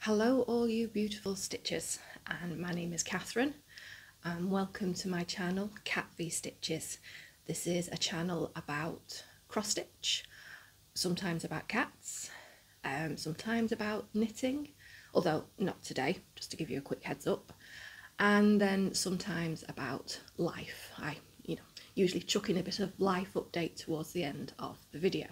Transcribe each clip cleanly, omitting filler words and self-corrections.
Hello all you beautiful stitchers, and my name is Catherine and welcome to my channel Cat v Stitches. This is a channel about cross stitch, sometimes about cats, sometimes about knitting, although not today, just to give you a quick heads up, and then sometimes about life. I usually chuck in a bit of life update towards the end of the video.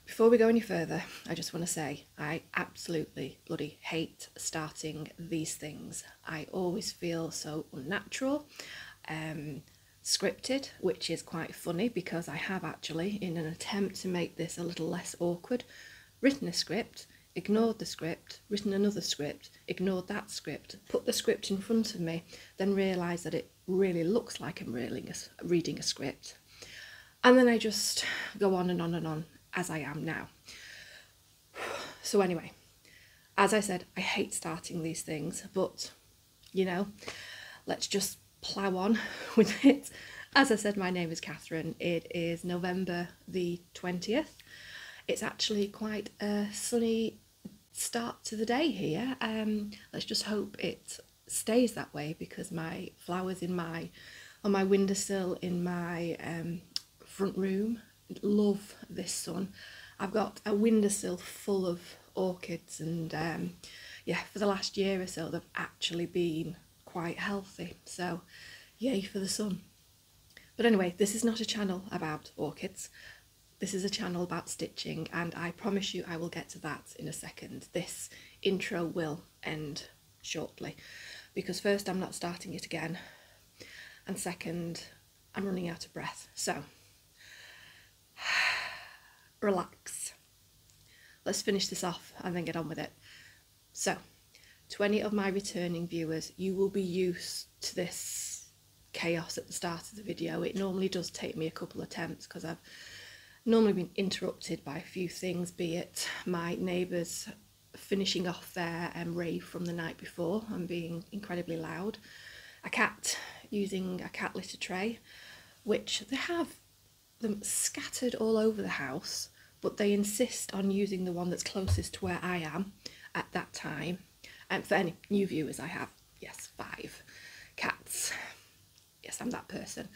Before we go any further, I just want to say I absolutely bloody hate starting these things. I always feel so unnatural, scripted, which is quite funny because I have actually, in an attempt to make this a little less awkward, written a script, ignored the script, written another script, ignored that script, put the script in front of me, then realised that it really looks like I'm reading a script. And then I just go on and on and on, as I am now. So anyway, as I said, I hate starting these things, but let's just plough on with it. As I said, my name is Catherine. It is November the 20th. It's actually quite a sunny start to the day here. Let's just hope it stays that way, because my flowers on my windowsill in my front room love this sun. I've got a windowsill full of orchids, and yeah, for the last year or so they've actually been quite healthy, so yay for the sun. But anyway, this is not a channel about orchids. This is a channel about stitching, and I promise you I will get to that in a second. This intro will end shortly, because first, I'm not starting it again, and second, I'm running out of breath. So relax. Let's finish this off and then get on with it. So, to any of my returning viewers, you will be used to this chaos at the start of the video. It normally does take me a couple of attempts because I've normally been interrupted by a few things, be it my neighbours finishing off their rave from the night before and being incredibly loud, a cat using a cat litter tray, which they have them scattered all over the house, but they insist on using the one that's closest to where I am at that time. And for any new viewers, I have, yes, 5 cats. Yes, I'm that person.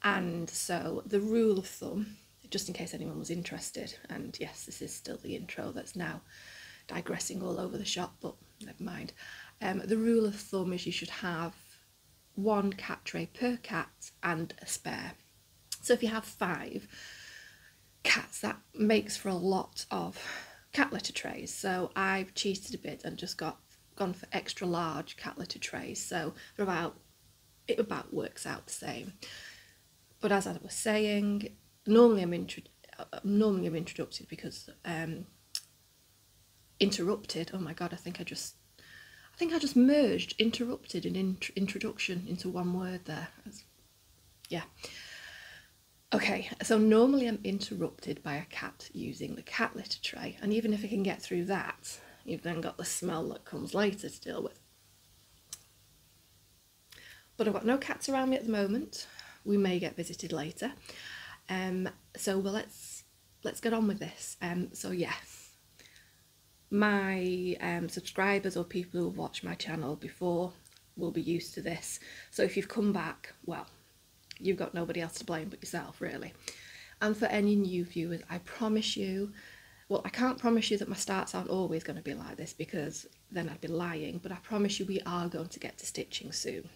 And so the rule of thumb, just in case anyone was interested, and yes, this is still the intro that's now digressing all over the shop, but never mind. The rule of thumb is you should have 1 cat tray per cat and a spare. So if you have 5 cats, that makes for a lot of cat litter trays. So I've cheated a bit and just gone for extra large cat litter trays. So it about works out the same. But as I was saying, normally I'm interrupted because interrupted. Oh my god! I think I just merged interrupted and introduction into one word there. Yeah. Okay, so normally I'm interrupted by a cat using the cat litter tray, and even if I can get through that, you've then got the smell that comes later to deal with. But I've got no cats around me at the moment. We may get visited later. So well, let's get on with this. So yeah, my subscribers or people who have watched my channel before will be used to this. So if you've come back, well, you've got nobody else to blame but yourself, really. And for any new viewers, I promise you, well, I can't promise you that my starts aren't always going to be like this, because then I'd be lying, but I promise you we are going to get to stitching soon.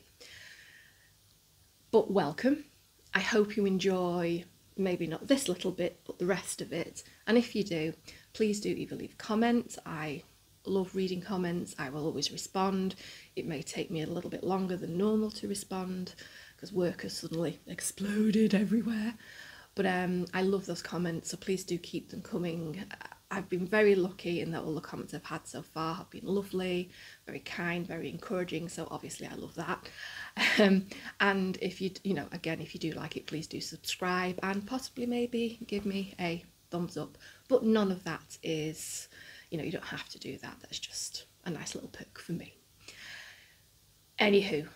But welcome. I hope you enjoy, maybe not this little bit, but the rest of it. And if you do, please do either leave comments. I love reading comments. I will always respond. It may take me a little bit longer than normal to respond, because work has suddenly exploded everywhere, but I love those comments, so please do keep them coming. I've been very lucky in that all the comments I've had so far have been lovely, very kind, very encouraging, so obviously I love that. And if you if you do like it, please do subscribe and possibly maybe give me a thumbs up, but none of that is, you don't have to do that. That's just a nice little perk for me. Anywho,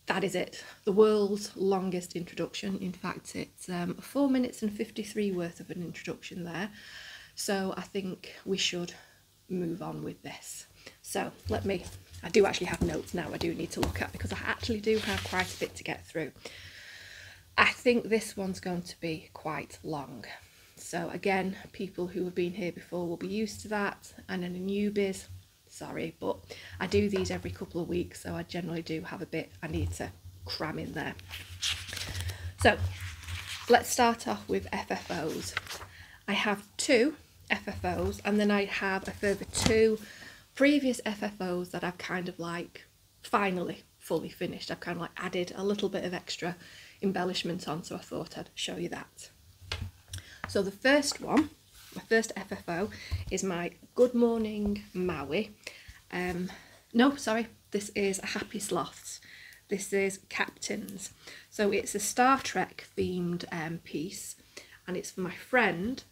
that is it. The world's longest introduction. In fact, it's 4 minutes and 53 worth of an introduction there. So I think we should move on with this. So I do actually have notes now I do need to look at, because I actually do have quite a bit to get through. I think this one's going to be quite long. So again, people who have been here before will be used to that, and any newbies, sorry, but I do these every couple of weeks, so I generally do have a bit I need to cram in there. So let's start off with FFOs. I have 2 FFOs, and then I have a further 2 previous FFOs that I've kind of like finally fully finished. I've kind of like added a little bit of extra embellishment on, so I thought I'd show you that. So the first one, my first FFO, is my Good Morning Maui. No, sorry, this is a Happy Sloths. This is Captains. So it's a Star Trek themed piece, and it's for my friend.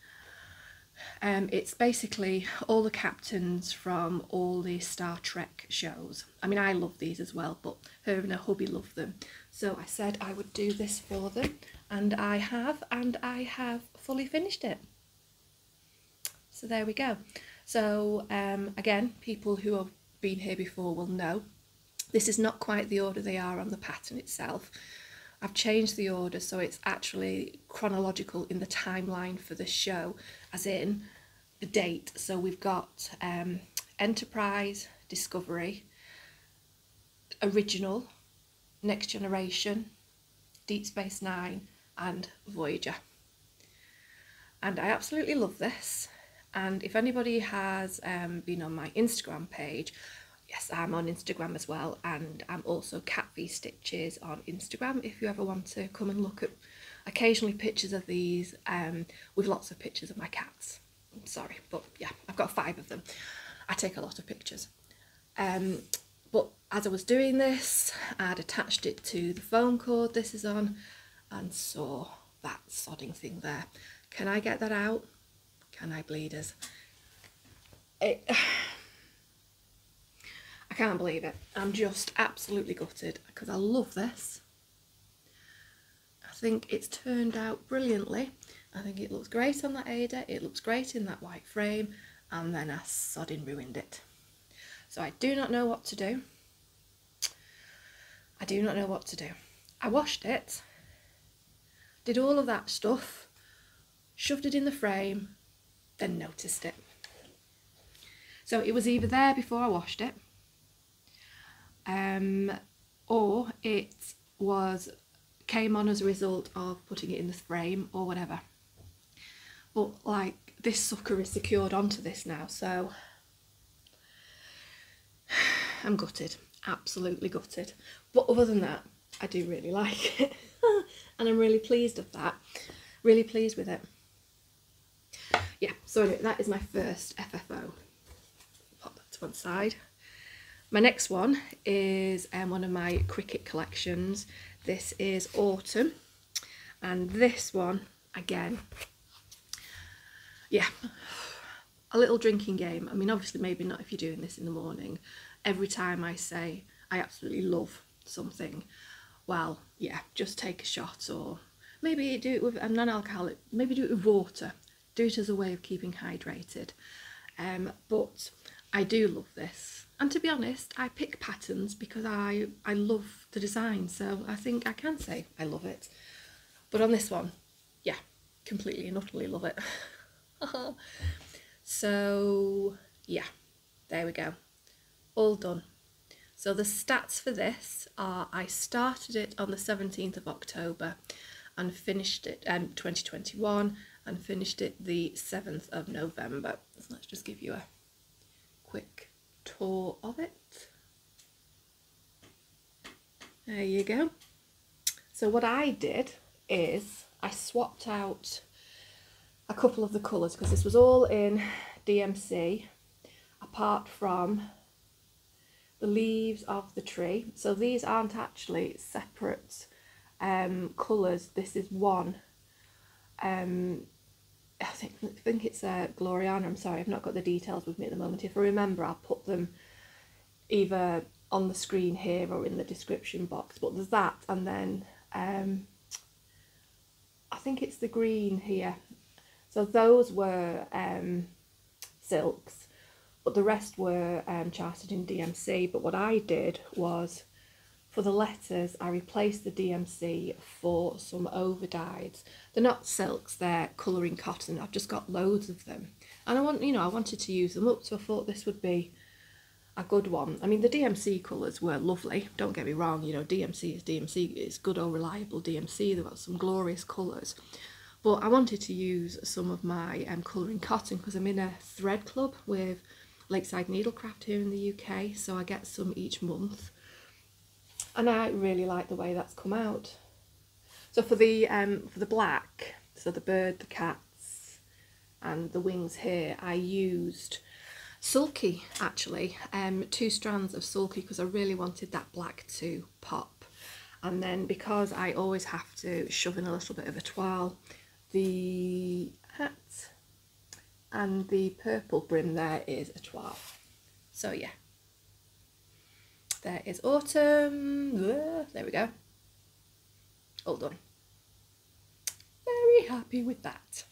It's basically all the captains from all the Star Trek shows. I mean, I love these as well, but her and her hubby love them. So I said I would do this for them, and I have fully finished it. So there we go. So again, people who have been here before will know this is not quite the order they are on the pattern itself. I've changed the order so it's actually chronological in the timeline for the show, as in the date. So we've got Enterprise, Discovery, Original, Next Generation, Deep Space Nine and Voyager. And I absolutely love this. And if anybody has been on my Instagram page, yes, I'm on Instagram as well, and I'm also Cat V Stitches on Instagram if you ever want to come and look at occasionally pictures of these, with lots of pictures of my cats. I'm sorry, but yeah, I've got 5 of them. I take a lot of pictures. But as I was doing this, I'd attached it to the phone cord this is on and saw that sodding thing there. Can I get that out? Can I, bleeders? I can't believe it. I'm just absolutely gutted because I love this. I think it's turned out brilliantly. I think it looks great on that Ada, it looks great in that white frame, and then I sodding ruined it. So I do not know what to do. I do not know what to do. I washed it, did all of that stuff, shoved it in the frame, then noticed it. So it was either there before I washed it, or it came on as a result of putting it in the frame or whatever. But like, this sucker is secured onto this now, so I'm gutted, absolutely gutted. But other than that, I do really like it and I'm really pleased with that, really pleased with it. Yeah, so anyway, that is my first FFO. Pop that to one side. My next one is one of my Cricket collections. This is Autumn, and this one, again, yeah, a little drinking game. I mean, obviously maybe not if you're doing this in the morning. Every time I say I absolutely love something, well, yeah, just take a shot, or maybe do it with a non-alcoholic, maybe do it with water. Do it as a way of keeping hydrated. But I do love this. And to be honest, I pick patterns because I love the design. So I think I can say I love it. But on this one, yeah, completely and utterly love it. So yeah, there we go. All done. So the stats for this are, I started it on the 17th of October and finished it in 2021. And finished it the 7th of November. So let's just give you a quick tour of it. There you go. So what I did is I swapped out a couple of the colours because this was all in DMC apart from the leaves of the tree. So these aren't actually separate colours. This is one. I think it's Gloriana. I'm sorry, I've not got the details with me at the moment. If I remember, I'll put them either on the screen here or in the description box. But there's that, and then I think it's the green here. So those were silks, but the rest were charted in DMC. But what I did was, for the letters, I replaced the DMC for some overdyes. They're not silks, they're colouring cotton. I've just got loads of them, and I wanted to use them up, so I thought this would be a good one. I mean, the DMC colours were lovely, don't get me wrong, you know, DMC is DMC, it's good old reliable DMC, they've got some glorious colours. But I wanted to use some of my colouring cotton because I'm in a thread club with Lakeside Needlecraft here in the UK, so I get some each month. And I really like the way that's come out. So for the black, so the bird, the cats, and the wings here, I used sulky, actually, 2 strands of sulky because I really wanted that black to pop. And then because I always have to shove in a little bit of a toile, the hat and the purple brim there is a toile. So yeah, there is autumn. There we go. All done. Very happy with that.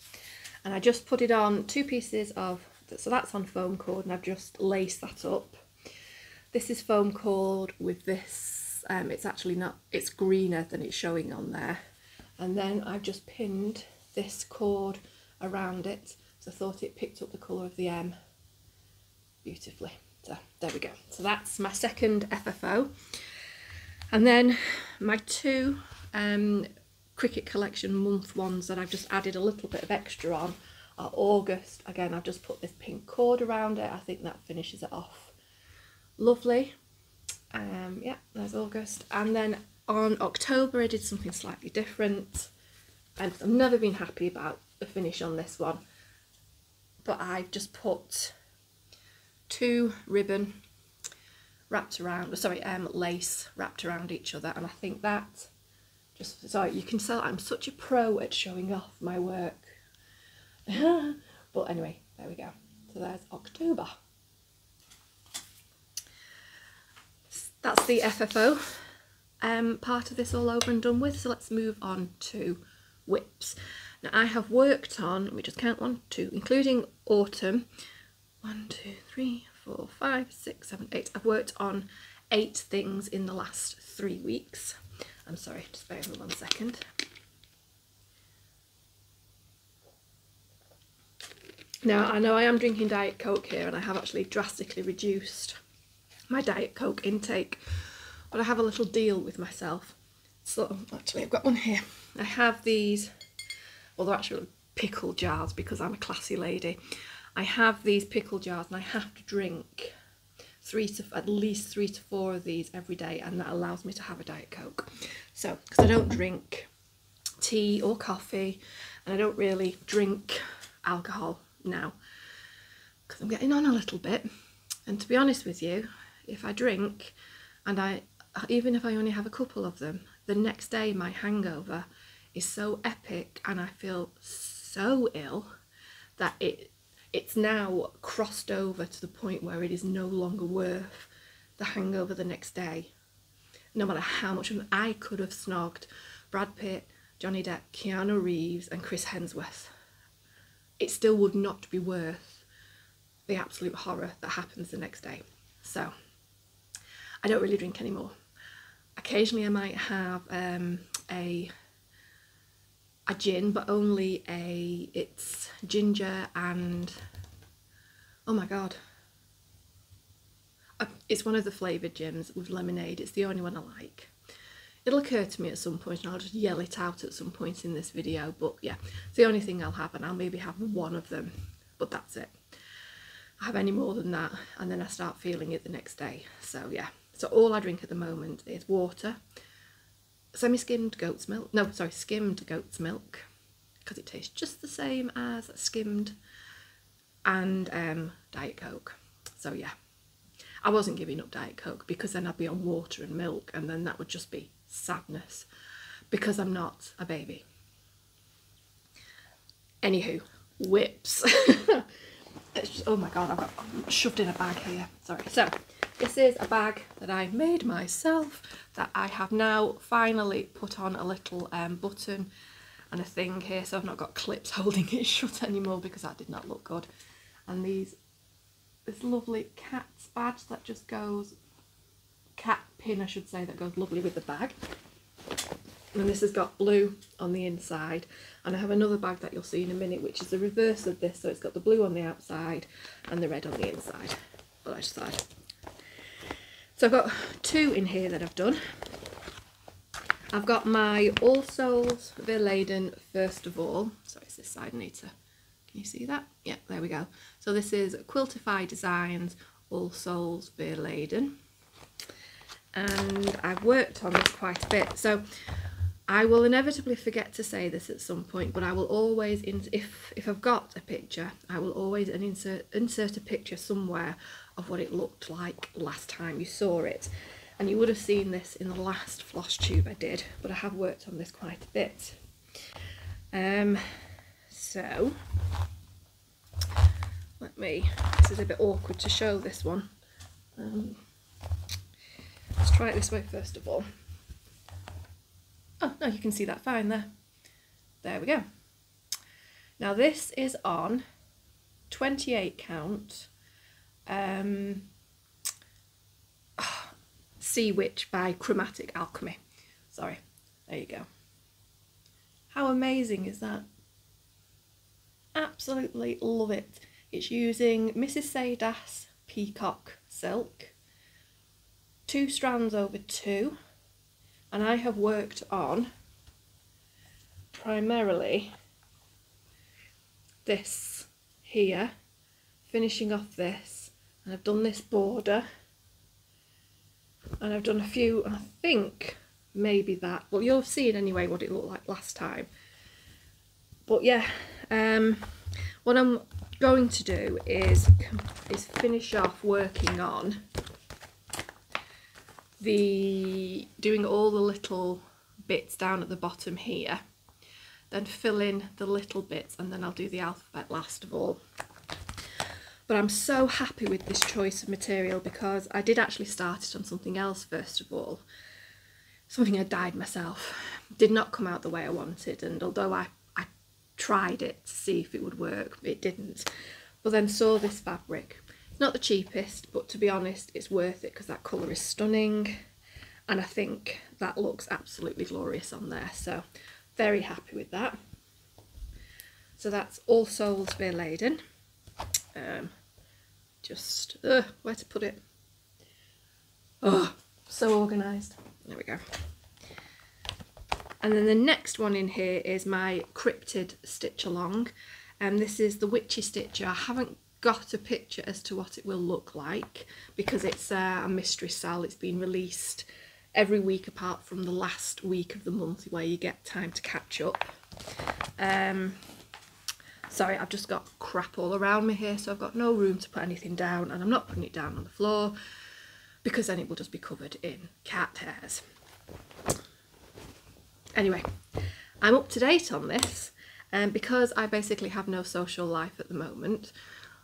And I just put it on 2 pieces of, so that's on foam cord, and I've just laced that up. This is foam cord with this, it's actually not, it's greener than it's showing on there. And then I've just pinned this cord around it, so I thought it picked up the colour of the M beautifully. So there we go. So that's my second FFO. And then my 2 Cricket Collection month ones that I've just added a little bit of extra on are August. Again, I've just put this pink cord around it. I think that finishes it off lovely. Yeah, there's August. And then on October I did something slightly different, and I've never been happy about the finish on this one, but I've just put 2 ribbon wrapped around, sorry, lace wrapped around each other, and I think that just, so you can tell I'm such a pro at showing off my work. But anyway, there we go. So there's October. That's the FFO part of this all over and done with. So let's move on to whips. Now I have worked on, let me just count, 1, 2, including autumn, 1, 2, 3, 4, 5, 6, 7, 8. I've worked on 8 things in the last 3 weeks. I'm sorry, just bear with me 1 second. Now I know I am drinking Diet Coke here, and I have actually drastically reduced my Diet Coke intake, but I have a little deal with myself. So actually I've got one here. I have these, well, they're actually pickle jars because I'm a classy lady. I have these pickle jars, and I have to drink at least 3 to 4 of these every day, and that allows me to have a Diet Coke. So because I don't drink tea or coffee, and I don't really drink alcohol now because I'm getting on a little bit, and to be honest with you, if I drink and even if I only have a couple of them, the next day my hangover is so epic and I feel so ill that it's now crossed over to the point where it is no longer worth the hangover the next day. No matter how much I could have snogged Brad Pitt, Johnny Depp, Keanu Reeves and Chris Hemsworth, it still would not be worth the absolute horror that happens the next day. So I don't really drink anymore. Occasionally I might have a gin, but only it's ginger and, oh my god, it's one of the flavoured gins with lemonade. It's the only one I like. It'll occur to me at some point and I'll just yell it out at some point in this video, but yeah, it's the only thing I'll have, and I'll maybe have 1 of them, but that's it. I have any more than that and then I start feeling it the next day. So yeah, so all I drink at the moment is water, semi-skimmed goat's milk, no sorry, skimmed goat's milk, because it tastes just the same as skimmed, and Diet Coke. So yeah, I wasn't giving up Diet Coke because then I'd be on water and milk, and then that would just be sadness because I'm not a baby. Anywho, whips. It's just, oh my god, I'm shoved in a bag here, sorry. So this is a bag that I made myself that I have now finally put on a little button and a thing here, so I've not got clips holding it shut anymore because that did not look good. And these this lovely cat's badge that just goes, cat pin I should say, that goes lovely with the bag. And this has got blue on the inside, and I have another bag that you'll see in a minute which is the reverse of this, so it's got the blue on the outside and the red on the inside, but I just thought. So I've got two in here that I've done. I've got my All Souls Vierlanden first of all. Sorry, it's this side I need to, can you see that? Yeah, there we go. So this is Quiltify Designs All Souls Vierlanden, and I've worked on this quite a bit. So I will inevitably forget to say this at some point, but I will always, if I've got a picture, I will always insert a picture somewhere of what it looked like last time you saw it. And you would have seen this in the last floss tube I did, but I have worked on this quite a bit. So this is a bit awkward to show this one. Let's try it this way first of all. Oh, no, you can see that fine there. There we go. Now this is on 28 count Sea Witch by Chromatic Alchemy. Sorry, there you go. How amazing is that? Absolutely love it. It's using Mrs. Saydas Peacock Silk, 2 strands over 2. And I have worked on primarily this here, finishing off this, and I've done this border, and I've done a few, I think maybe that, well you'll have seen anyway what it looked like last time. But yeah, what I'm going to do is finish off working on doing all the little bits down at the bottom here, then fill in the little bits, and then I'll do the alphabet last of all. But I'm so happy with this choice of material because I did actually start it on something else first of all, something I dyed myself. Did not come out the way I wanted, and although I tried it to see if it would work, it didn't. But then saw this fabric. It's not the cheapest, but to be honest it's worth it because that colour is stunning, and I think that looks absolutely glorious on there, so very happy with that. So that's All Souls Vierlanden. Just where to put it. Oh, so organised. There we go. And then the next one in here is my Cryptid Stitch Along, and this is the Witchy Stitcher. I haven't got a picture as to what it will look like because it's a mystery sell. It's been released every week apart from the last week of the month where you get time to catch up. Sorry, I've just got crap all around me here, so I've got no room to put anything down, and I'm not putting it down on the floor because then it will just be covered in cat hairs. Anyway, I'm up to date on this because I basically have no social life at the moment.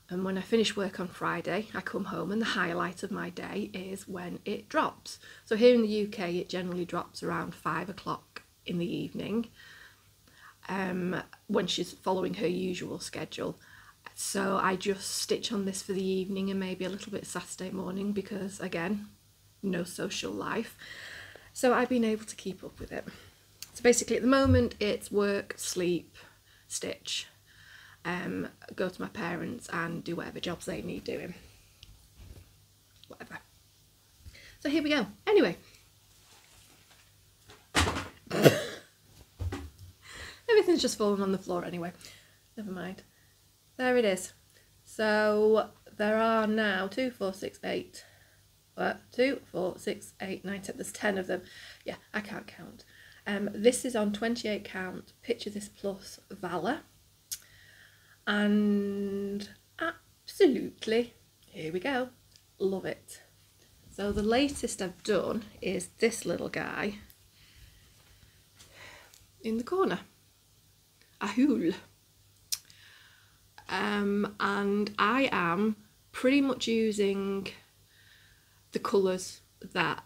And when I finish work on Friday, I come home and the highlight of my day is when it drops. So here in the UK, it generally drops around 5 o'clock in the evening when she's following her usual schedule. So I just stitch on this for the evening and maybe a little bit Saturday morning because, again, no social life. So I've been able to keep up with it. So basically at the moment it's work, sleep, stitch, go to my parents and do whatever jobs they need doing. Whatever. So here we go. Anyway. Everything's just fallen on the floor anyway. Never mind. There it is. So there are now 2, 4, 6, 8. What? 2, 4, 6, 8, 9, 10. There's 10 of them. Yeah, I can't count. This is on 28 count Picture This Plus Valor. And absolutely, here we go, love it. So the latest I've done is this little guy in the corner, a hool. And I am pretty much using the colours that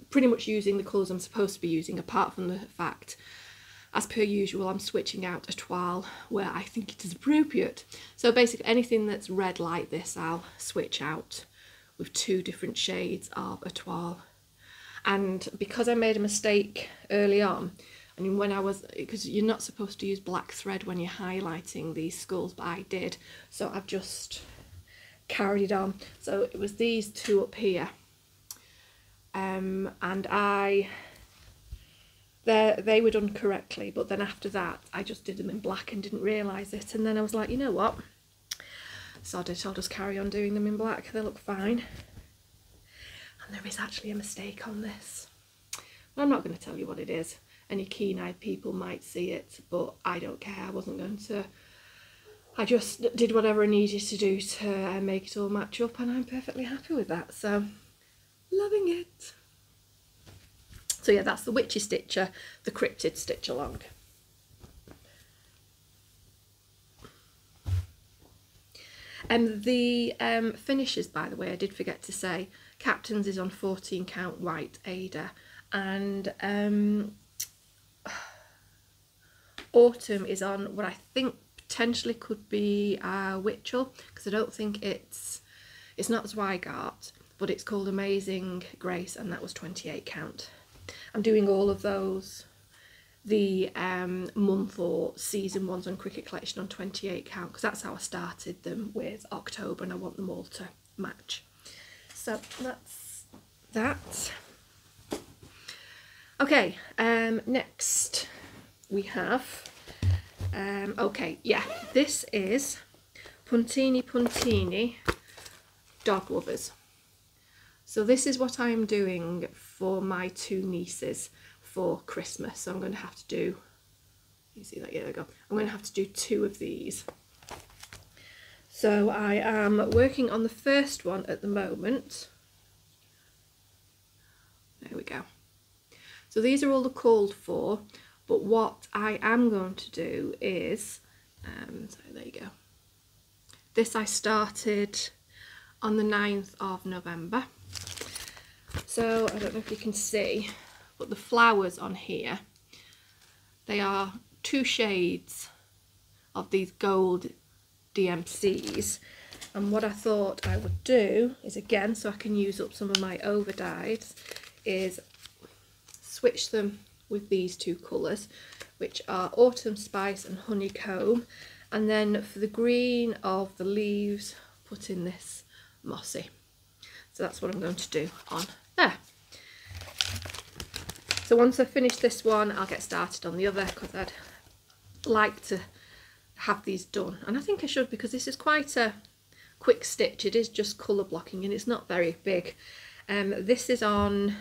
pretty much using the colours I'm supposed to be using, apart from the fact as per usual, I'm switching out a toile where I think it is appropriate. So basically anything that's red like this, I'll switch out with 2 different shades of a toile. And because I made a mistake early on, I mean, when I was, because you're not supposed to use black thread when you're highlighting these skulls, but I did, so I've just carried on. So it was these 2 up here, and they were done correctly, but then after that I just did them in black and didn't realise it, and then I was like, you know what, sod it, I'll just carry on doing them in black, they look fine. And there is actually a mistake on this, but I'm not going to tell you what it is. Any keen-eyed people might see it, but I don't care. I wasn't going to. I just did whatever I needed to do to make it all match up, and I'm perfectly happy with that, so loving it. So yeah, that's the Witchy Stitcher, the Cryptid Stitch Along. And the finishes, by the way, I did forget to say, Captain's is on 14 count white Ada, and Autumn is on what I think potentially could be Whitchy, because I don't think it's not Zweigart, but it's called Amazing Grace, and that was 28 count. I'm doing all of those, the month or season ones on Cricket Collection on 28 count, because that's how I started them with October, and I want them all to match. So that's that. Okay, next we have, okay, yeah, this is PuntiniPuntini Dog Lovers. So this is what I'm doing for my 2 nieces for Christmas. So I'm going to have to do, you see that, yeah, there we go. I'm going to have to do 2 of these. So I am working on the first one at the moment. There we go. So these are all the called for, but what I am going to do is, so there you go. This I started on the 9th of November. So I don't know if you can see, but the flowers on here, they are 2 shades of these gold DMCs. And what I thought I would do is, again, so I can use up some of my overdyes, is switch them with these 2 colours, which are Autumn Spice and Honeycomb, and then for the green of the leaves, put in this Mossy. So that's what I'm going to do on there. So once I've finished this one, I'll get started on the other, because I'd like to have these done, and I think I should, because this is quite a quick stitch. It is just colour blocking and it's not very big. This is on,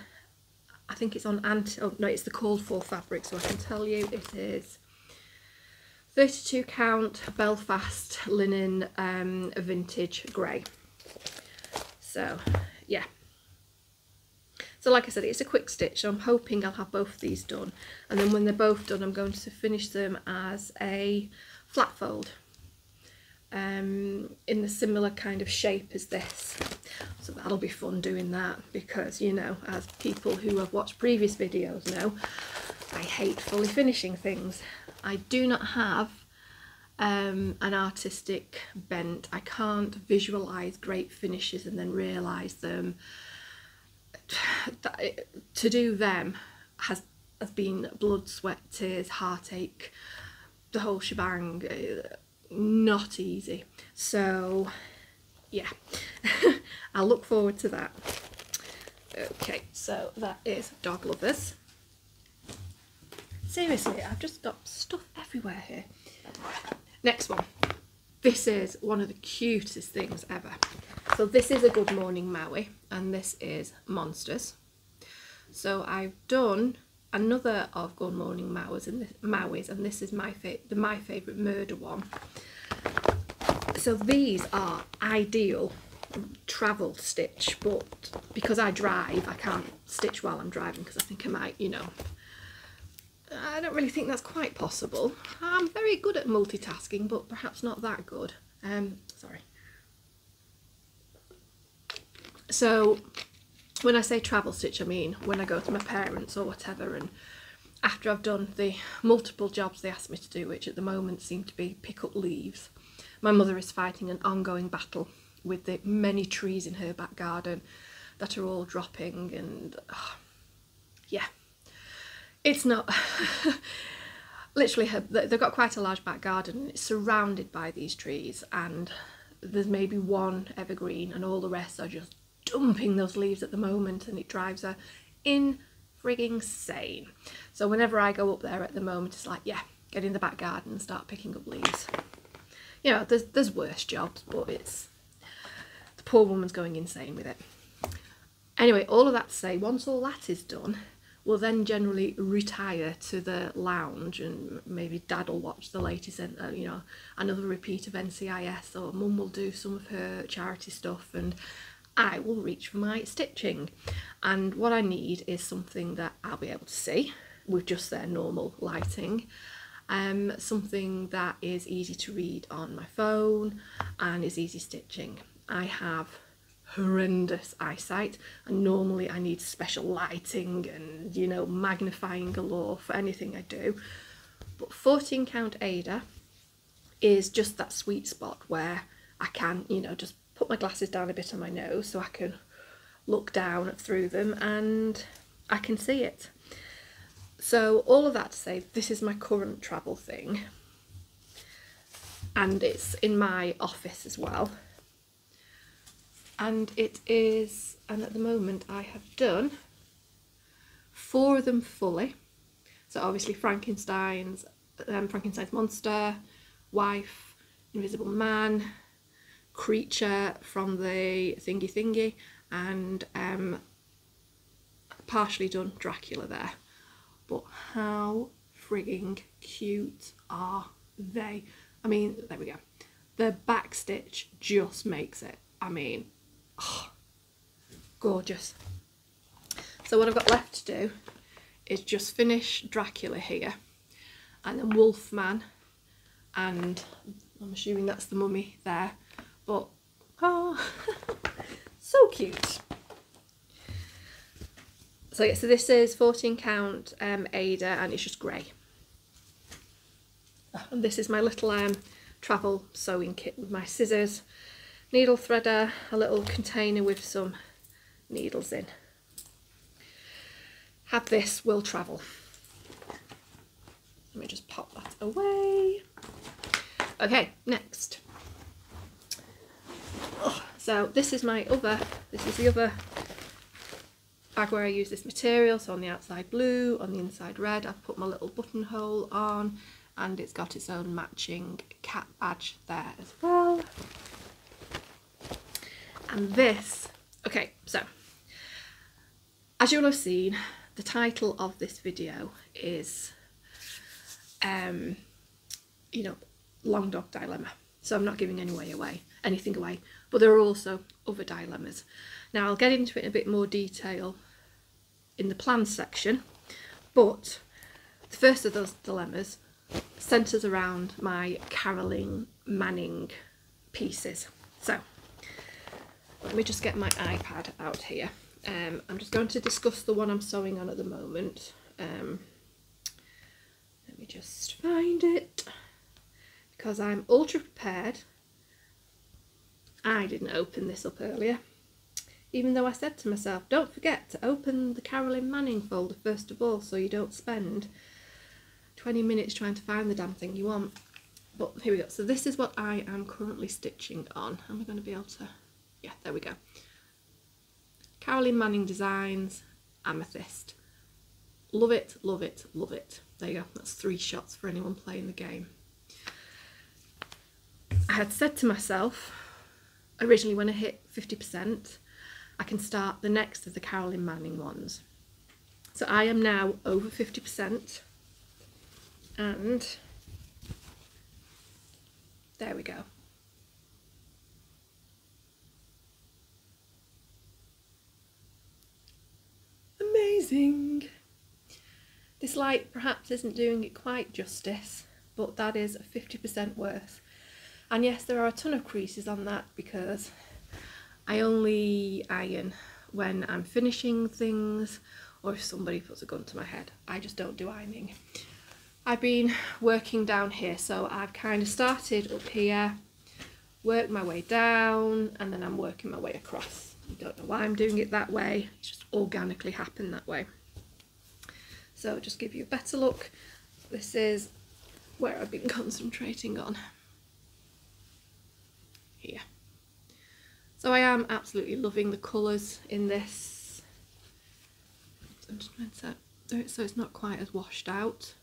I think it's on it's the called for fabric, so I can tell you it is 32 count Belfast linen vintage grey. So yeah, so like I said, it's a quick stitch, so I'm hoping I'll have both of these done, and then when they're both done I'm going to finish them as a flat fold in the similar kind of shape as this. So that'll be fun doing that, because, you know, as people who have watched previous videos know, I hate fully finishing things. I do not have an artistic bent. I can't visualise great finishes and then realise them. To do them has been blood, sweat, tears, heartache, the whole shebang. Not easy. So yeah, I'll look forward to that. Okay, so that is Dog Lovers. Seriously, I've just got stuff everywhere here. Next one. This is one of the cutest things ever. So this is a Good Morning Maui, and this is Monsters. So I've done another of Good Morning Maui's, and this is my favourite murder one. So these are ideal travel stitch, but because I drive, I can't stitch while I'm driving, because I think I might, you know, I don't really think that's quite possible. I'm very good at multitasking, but perhaps not that good. Sorry. So when I say travel stitch, I mean when I go to my parents or whatever, and after I've done the multiple jobs they asked me to do, which at the moment seem to be pick up leaves, my mother is fighting an ongoing battle with the many trees in her back garden that are all dropping, and yeah, it's not literally they've got quite a large back garden and it's surrounded by these trees, and there's maybe one evergreen and all the rest are just dumping those leaves at the moment, and it drives her in frigging sane. So whenever I go up there at the moment, it's like, yeah, get in the back garden and start picking up leaves. You know, there's worse jobs, but it's the poor woman's going insane with it. Anyway, all of that to say, once all that is done, we'll then generally retire to the lounge, and maybe Dad will watch the latest, you know, another repeat of NCIS, or Mum will do some of her charity stuff, and I will reach for my stitching. And what I need is something that I'll be able to see with just their normal lighting, something that is easy to read on my phone and is easy stitching. I have horrendous eyesight, and normally I need special lighting and, you know, magnifying galore for anything I do, but 14 count Ada is just that sweet spot where I can, you know, just put my glasses down a bit on my nose so I can look down through them and I can see it. So all of that to say, this is my current travel thing, and it's in my office as well, and it is, and at the moment I have done 4 of them fully. So obviously Frankenstein's monster, wife, invisible man, creature from the thingy, and partially done Dracula there. But how frigging cute are they? I mean, there we go. The back stitch just makes it. I mean, oh, gorgeous. So what I've got left to do is just finish Dracula here, and then Wolfman, and I'm assuming that's the mummy there. But, oh, so cute. So yeah, so this is 14 count Ada, and it's just grey. And this is my little travel sewing kit with my scissors, needle threader, a little container with some needles in. Have this, will travel. Let me just pop that away. Okay, next. So this is the other bag where I use this material. So on the outside blue, on the inside red, I've put my little buttonhole on, and it's got its own matching cat badge there as well. And this, okay, so as you'll have seen, the title of this video is you know, Longdog Dilemma. So I'm not giving anything away, but there are also other dilemmas. Now I'll get into it in a bit more detail in the plans section, but the first of those dilemmas centres around my Carolyn Manning pieces. So let me just get my iPad out here. I'm just going to discuss the one I'm sewing on at the moment. Let me just find it, because I'm ultra prepared. I didn't open this up earlier, even though I said to myself, don't forget to open the Carolyn Manning folder first of all, so you don't spend 20 minutes trying to find the damn thing you want. But here we go. So this is what I am currently stitching on. Am I going to be able to? Yeah, there we go. Carolyn Manning Designs, Amethyst. Love it, love it, love it. There you go. That's 3 shots for anyone playing the game. I had said to myself originally, when I hit 50%, I can start the next of the Carolyn Manning ones. So I am now over 50%, and there we go. Amazing. This light perhaps isn't doing it quite justice, but that is 50% worth. And yes, there are a ton of creases on that because I only iron when I'm finishing things or if somebody puts a gun to my head. I just don't do ironing. I've been working down here, so I've kind of started up here, worked my way down, and then I'm working my way across. I don't know why I'm doing it that way, it's just organically happened that way. So just give you a better look, this is where I've been concentrating on. Here. So I am absolutely loving the colours in this. I'm just going to do it so it's not quite as washed out.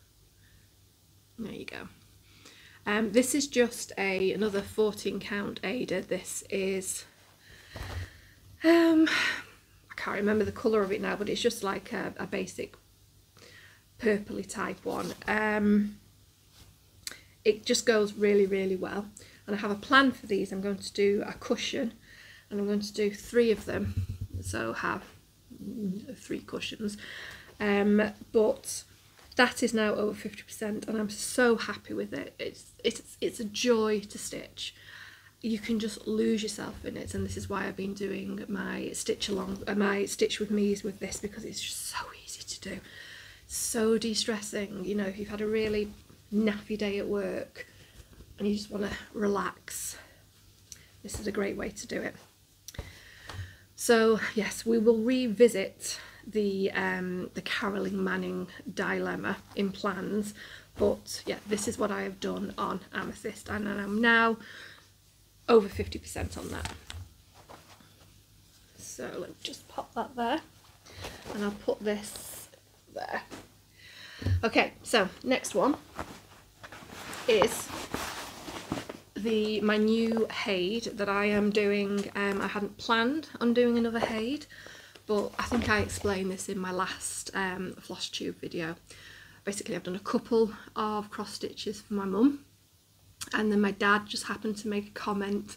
There you go. This is just another 14 count Ada. This is, I can't remember the colour of it now, but it's just like a basic purpley type one. It just goes really, really well. And I have a plan for these. I'm going to do a cushion, and I'm going to do 3 of them. So have 3 cushions. But that is now over 50%, and I'm so happy with it. It's a joy to stitch. You can just lose yourself in it, and this is why I've been doing my stitch with me's with this, because it's just so easy to do, so de-stressing. You know, if you've had a really nappy day at work and you just want to relax, this is a great way to do it. So yes, we will revisit the Carolyn Manning dilemma in plans, but yeah, this is what I have done on Amethyst, and I'm now over 50% on that. So let me just pop that there, and I'll put this there. Okay, so next one is my new Haid that I am doing. I hadn't planned on doing another Haid, but I think I explained this in my last Flosstube video. Basically, I've done a couple of cross stitches for my mum, and then my dad just happened to make a comment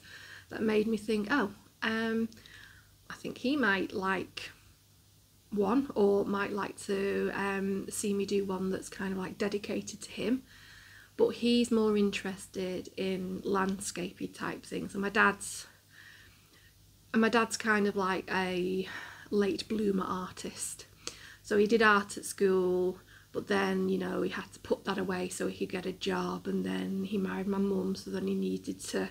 that made me think, oh, I think he might like one, or might like to see me do one that's kind of like dedicated to him. But he's more interested in landscapey type things, and my dad's kind of like a late bloomer artist. So he did art at school, but then, you know, he had to put that away so he could get a job, and then he married my mum, so then he needed to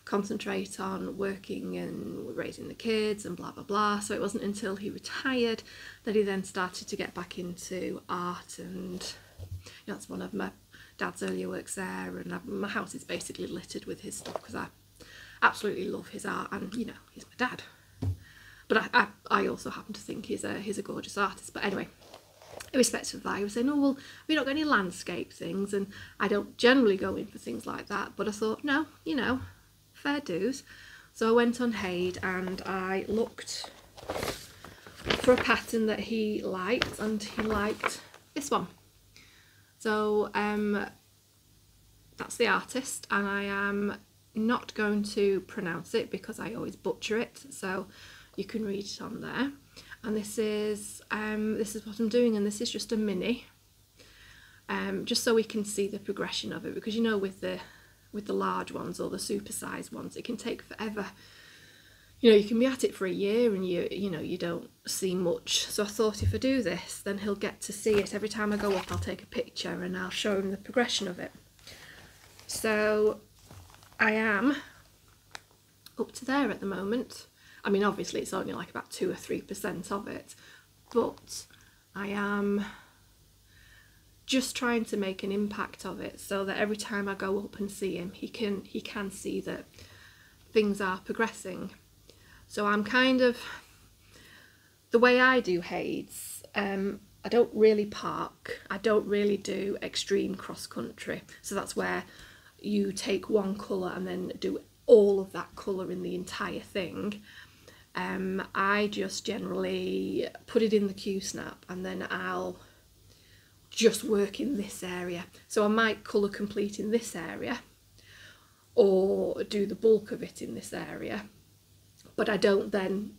concentrate on working and raising the kids and blah blah blah. So it wasn't until he retired that he then started to get back into art, and you know, that's one of my dad's earlier works there, and my house is basically littered with his stuff because I absolutely love his art, and you know, he's my dad. But I also happen to think he's a gorgeous artist. But anyway, irrespective of that, he was saying, oh well, we don't got any landscape things, and I don't generally go in for things like that, but I thought, no, you know, fair dues. So I went on Haid and I looked for a pattern that he liked, and he liked this one. So that's the artist, and I am not going to pronounce it because I always butcher it, so you can read it on there. And this is what I'm doing, and this is just a mini, just so we can see the progression of it, because you know, with the large ones or the super sized ones, it can take forever. You know, you can be at it for a year and you know, you don't see much. So I thought, if I do this, then he'll get to see it. Every time I go up, I'll take a picture and I'll show him the progression of it. So I am up to there at the moment. I mean, obviously it's only like about 2 or 3% of it, but I am just trying to make an impact of it, so that every time I go up and see him, he can see that things are progressing. So I'm kind of, the way I do Haids, I don't really park, I don't really do extreme cross country, so that's where you take one colour and then do all of that colour in the entire thing. I just generally put it in the Q-snap, and then I'll just work in this area. So I might colour complete in this area, or do the bulk of it in this area, but I don't then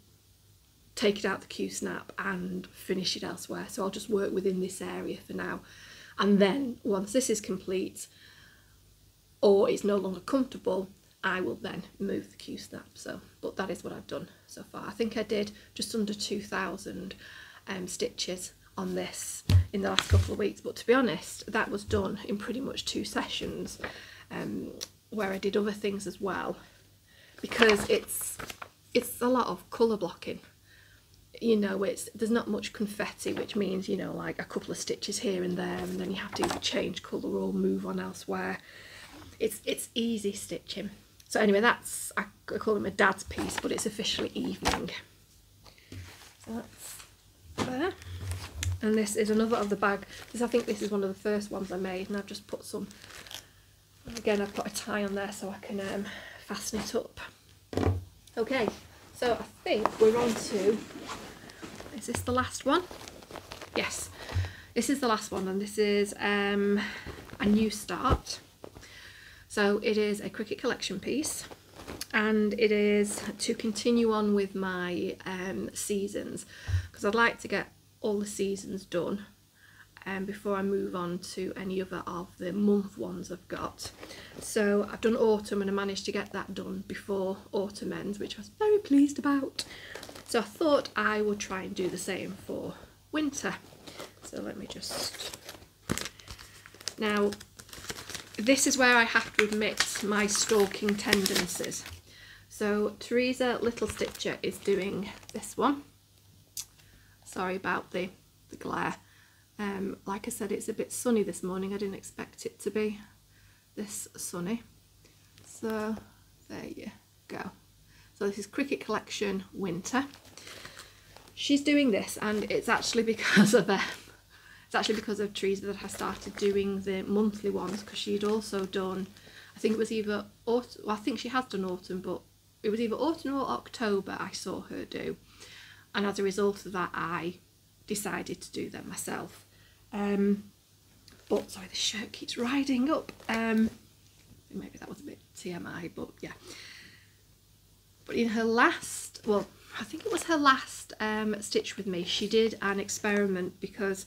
take it out the Q-snap and finish it elsewhere. So I'll just work within this area for now, and then once this is complete, or it's no longer comfortable, I will then move the Q-snap. So, but that is what I've done so far. I think I did just under 2,000, stitches on this in the last couple of weeks, but to be honest, that was done in pretty much 2 sessions, where I did other things as well, because it's a lot of colour blocking. You know, there's not much confetti, which means, you know, like a couple of stitches here and there, and then you have to either change colour or move on elsewhere. It's easy stitching. So anyway, that's, I call it my dad's piece, but it's officially evening. So that's there. And this is another of the bag. I think this is one of the first ones I made, and I've just put some, again, I've put a tie on there so I can fasten it up. Okay, so I think we're on to, is this the last one? Yes, this is the last one, and this is a new start. So it is a Cricut collection piece, and it is to continue on with my seasons, because I'd like to get all the seasons done before I move on to any other of the month ones I've got. So I've done autumn, and I managed to get that done before autumn ends, which I was very pleased about. So I thought I would try and do the same for winter. So let me just... Now, this is where I have to admit my stalking tendencies. So Teresa Little Stitcher is doing this one. Sorry about the glare. Like I said, it's a bit sunny this morning. I didn't expect it to be this sunny. So there you go. So this is Cricut Collection Winter. She's doing this, and it's actually because of Teresa that I started doing the monthly ones, because she'd also done, I think it was either autumn, well, I think she has done autumn, but it was either autumn or October I saw her do, and as a result of that I decided to do them myself. But sorry, the shirt keeps riding up. Maybe that was a bit TMI, but yeah. But in her last, well, I think it was her last stitch with me, she did an experiment, because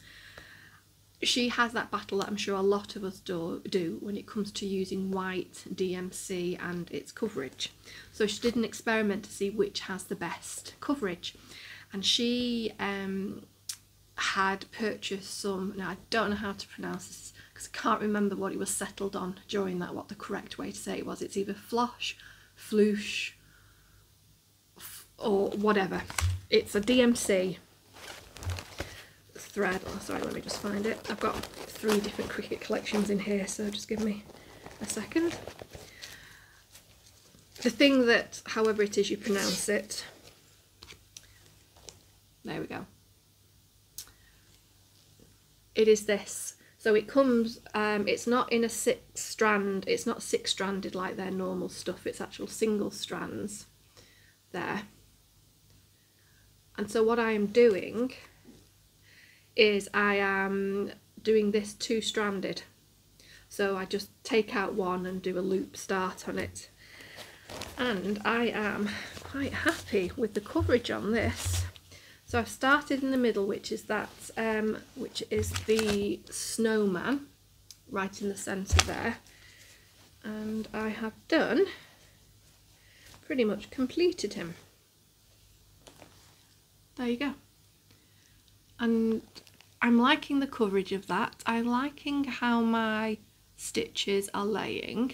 she has that battle that I'm sure a lot of us do when it comes to using white DMC and its coverage. So she did an experiment to see which has the best coverage, and she had purchased some, now I don't know how to pronounce this because I can't remember what it was settled on during that, what the correct way to say it was. It's either flosh, floosh, or whatever. It's a DMC thread. Oh, sorry, let me just find it. I've got 3 different Cricut collections in here, so just give me a second. The thing that, however it is you pronounce it, there we go. It is this. So it comes, it's not in a 6-strand, it's not 6-stranded like their normal stuff, it's actual single strands there. And so what I am doing is I am doing this 2-stranded. So I just take out one and do a loop start on it. And I am quite happy with the coverage on this. So I've started in the middle, which is that, which is the snowman, right in the centre there. And I have done, pretty much completed him. There you go. And I'm liking the coverage of that. I'm liking how my stitches are laying.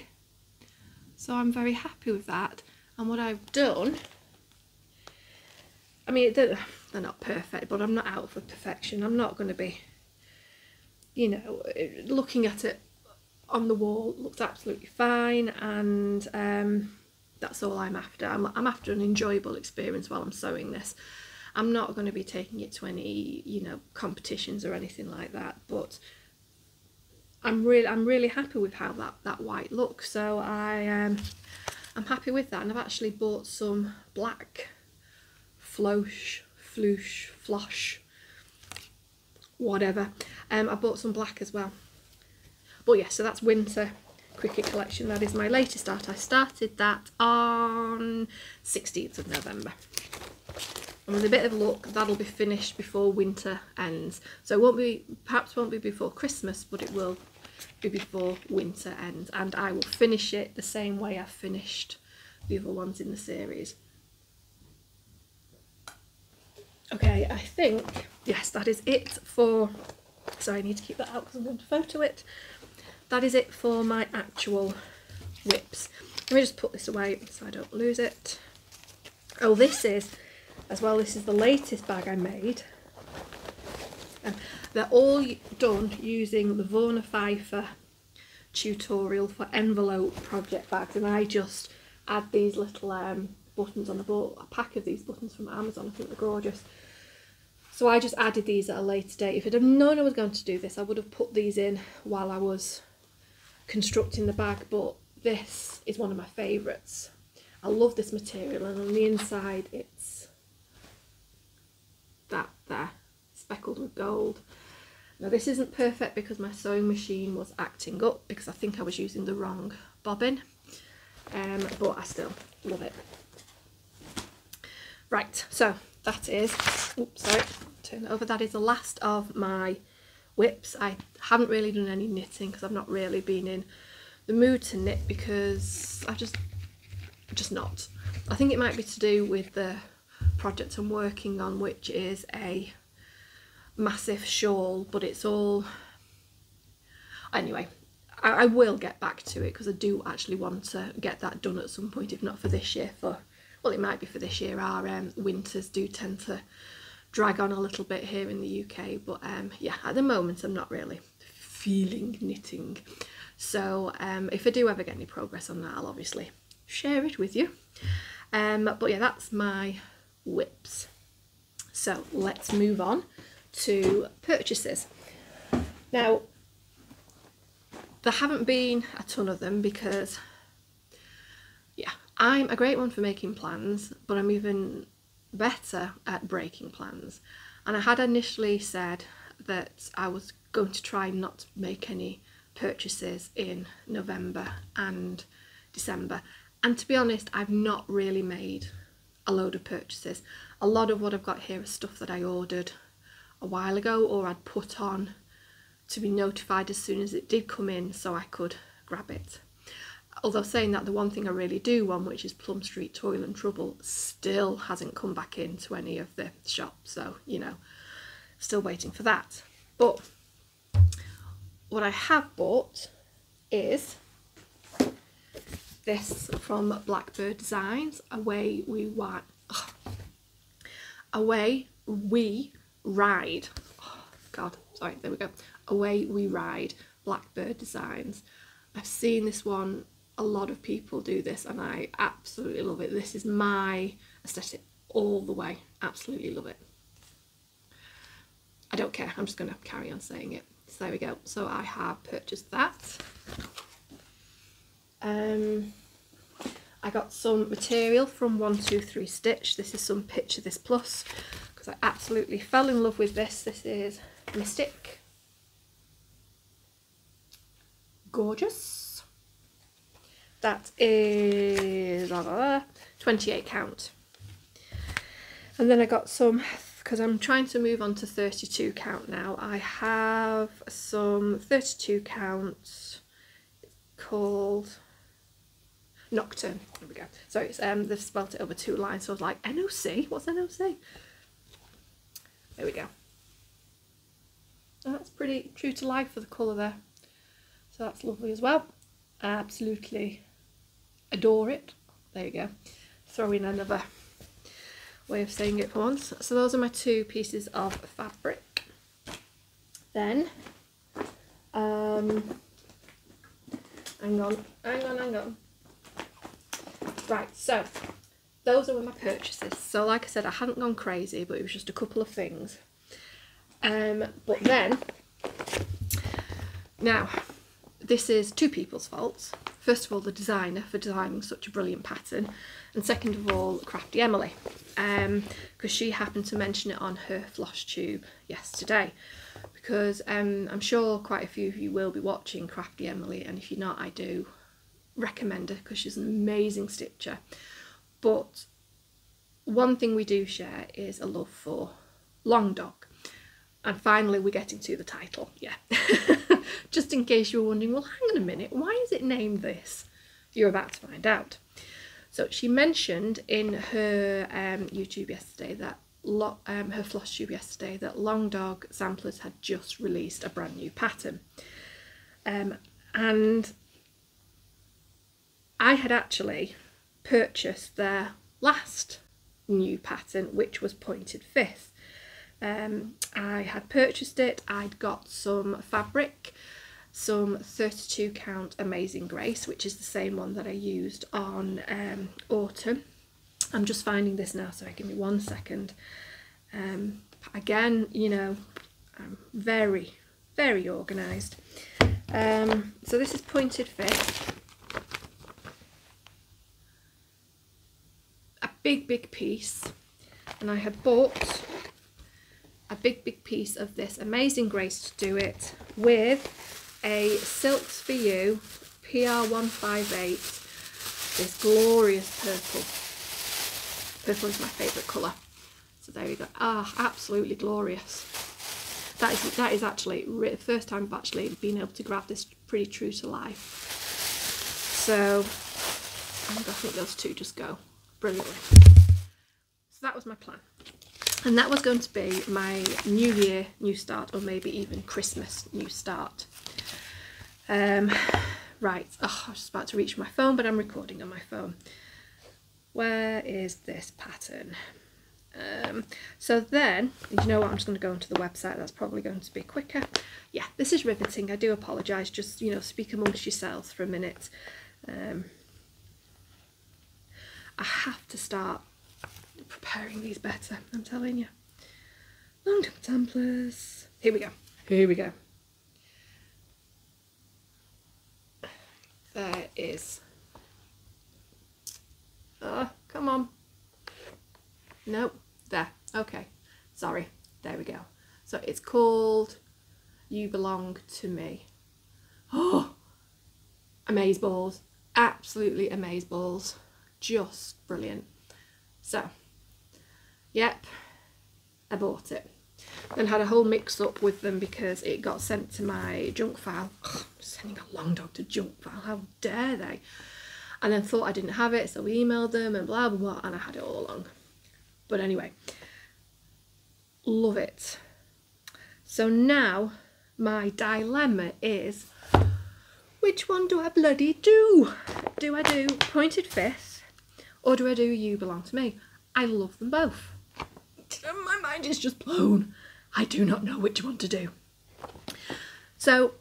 So I'm very happy with that. And what I've done, I mean, they're not perfect, but I'm not out for perfection. I'm not going to be, you know, looking at it on the wall, it looks absolutely fine, and that's all I'm after. I'm after an enjoyable experience while I'm sewing this. I'm not going to be taking it to any, you know, competitions or anything like that, but I'm really happy with how that white looks. So I'm happy with that, and I've actually bought some black flosh, whatever. I bought some black as well. But yeah, so that's winter Cricut collection. That is my latest start. I started that on 16th of November. And with a bit of luck, that'll be finished before winter ends. So it won't be, perhaps won't be before Christmas, but it will be before winter ends. And I will finish it the same way I've finished the other ones in the series. Okay, I think yes, that is it for, sorry, I need to keep that out because I'm going to photo it. That is it for my actual whips. Let me just put this away so I don't lose it. Oh, this is, as well, this is the latest bag I made. They're all done using the Vorna Pfeiffer tutorial for envelope project bags, and I just add these little buttons on. I bought a pack of these buttons from Amazon. I think they're gorgeous. So I just added these at a later date. If I'd have known I was going to do this, I would have put these in while I was constructing the bag, but this is one of my favourites. I love this material, and on the inside it's that there, speckled with gold. Now this isn't perfect because my sewing machine was acting up because I think I was using the wrong bobbin, but I still love it. Right, so that is, oops, sorry, turn it over. That is the last of my whips. I haven't really done any knitting because I've not really been in the mood to knit because I just not. I think it might be to do with the project I'm working on, which is a massive shawl, but it's all, anyway, I will get back to it because I do actually want to get that done at some point, if not for this year, for, well, it might be for this year. Our winters do tend to drag on a little bit here in the UK, but yeah, at the moment I'm not really feeling knitting. So if I do ever get any progress on that, I'll obviously share it with you. But yeah, that's my whips. So let's move on to purchases. Now, there haven't been a ton of them because, yeah, I'm a great one for making plans, but I'm even better at breaking plans. And I had initially said that I was going to try not to make any purchases in November and December. And to be honest, I've not really made a load of purchases. A lot of what I've got here is stuff that I ordered a while ago, or I'd put on to be notified as soon as it did come in so I could grab it. Although saying that, the one thing I really do want, which is Plum Street Toil and Trouble, still hasn't come back into any of the shops, so you know, still waiting for that. But what I have bought is this from Blackbird Designs, Away We Ride. Oh God, sorry, there we go. Away We Ride, Blackbird Designs. I've seen this one, a lot of people do this, and I absolutely love it. This is my aesthetic all the way, absolutely love it. I don't care, I'm just going to carry on saying it. So there we go, so I have purchased that. I got some material from 123 Stitch. This is some Picture This Plus because I absolutely fell in love with this. This is Mystic. Gorgeous. That is 28 count. And then I got some, because I'm trying to move on to 32 count now, I have some 32 count called Nocturne. There we go. So it's they've spelt it over 2 lines, so I was like, NOC? What's NOC? There we go. And that's pretty true to life for the colour there. So that's lovely as well. I absolutely adore it. There you go. Throw in another way of saying it for once. So those are my 2 pieces of fabric. Then hang on. Right, so those are my purchases. So like I said, I hadn't gone crazy, but it was just a couple of things. But then, now, this is 2 people's faults. First of all, the designer for designing such a brilliant pattern, and second of all, Crafty Emily, because she happened to mention it on her Flosstube yesterday. Because I'm sure quite a few of you will be watching Crafty Emily, and if you're not, I do recommend her because she's an amazing stitcher. But one thing we do share is a love for Longdog. And finally we're getting to the title, yeah. Just in case you were wondering, well, hang on a minute, why is it named this? You're about to find out. So she mentioned in her YouTube yesterday that her Flosstube yesterday that Longdog Samplers had just released a brand new pattern. And I had actually purchased their last new pattern, which was Pointed Fifth. I had purchased it, I'd got some fabric, some 32 count Amazing Grace, which is the same one that I used on Autumn. I'm just finding this now, so give me 1 second. Again, you know, I'm very, very organised. So this is Pointed Fifth. A big piece, and I had bought a big piece of this Amazing Grace to do it with a Silks For You PR158, this glorious purple. Purple is my favourite colour, so there we go. Ah, absolutely glorious. That is actually the first time I've actually been able to grab this pretty true to life. So I think those two just go brilliantly. So that was my plan, and that was going to be my New Year new start, or maybe even Christmas new start. Right, oh, I was just about to reach my phone, but I'm recording on my phone. Where is this pattern? So then, you know what, I'm just going to go onto the website, that's probably going to be quicker. Yeah, this is riveting, I do apologise, just, you know, speak amongst yourselves for a minute. I have to start preparing these better, I'm telling you. Longdog Samplers. Here we go, here we go. There is. Oh, come on. Nope, there, okay, sorry, there we go. So it's called You Belong To Me. Oh, amazeballs, absolutely amazeballs, just brilliant. So, yep, I bought it. Then had a whole mix up with them because it got sent to my junk file. Ugh, sending a Longdog to junk file, how dare they? And then thought I didn't have it, so we emailed them and blah blah blah, and I had it all along. But anyway, love it. So now my dilemma is, which one do I bloody do? Do I do Pointed Fifth, or do I do You Belong To Me? I love them both. My mind is just blown. I do not know which one to do. So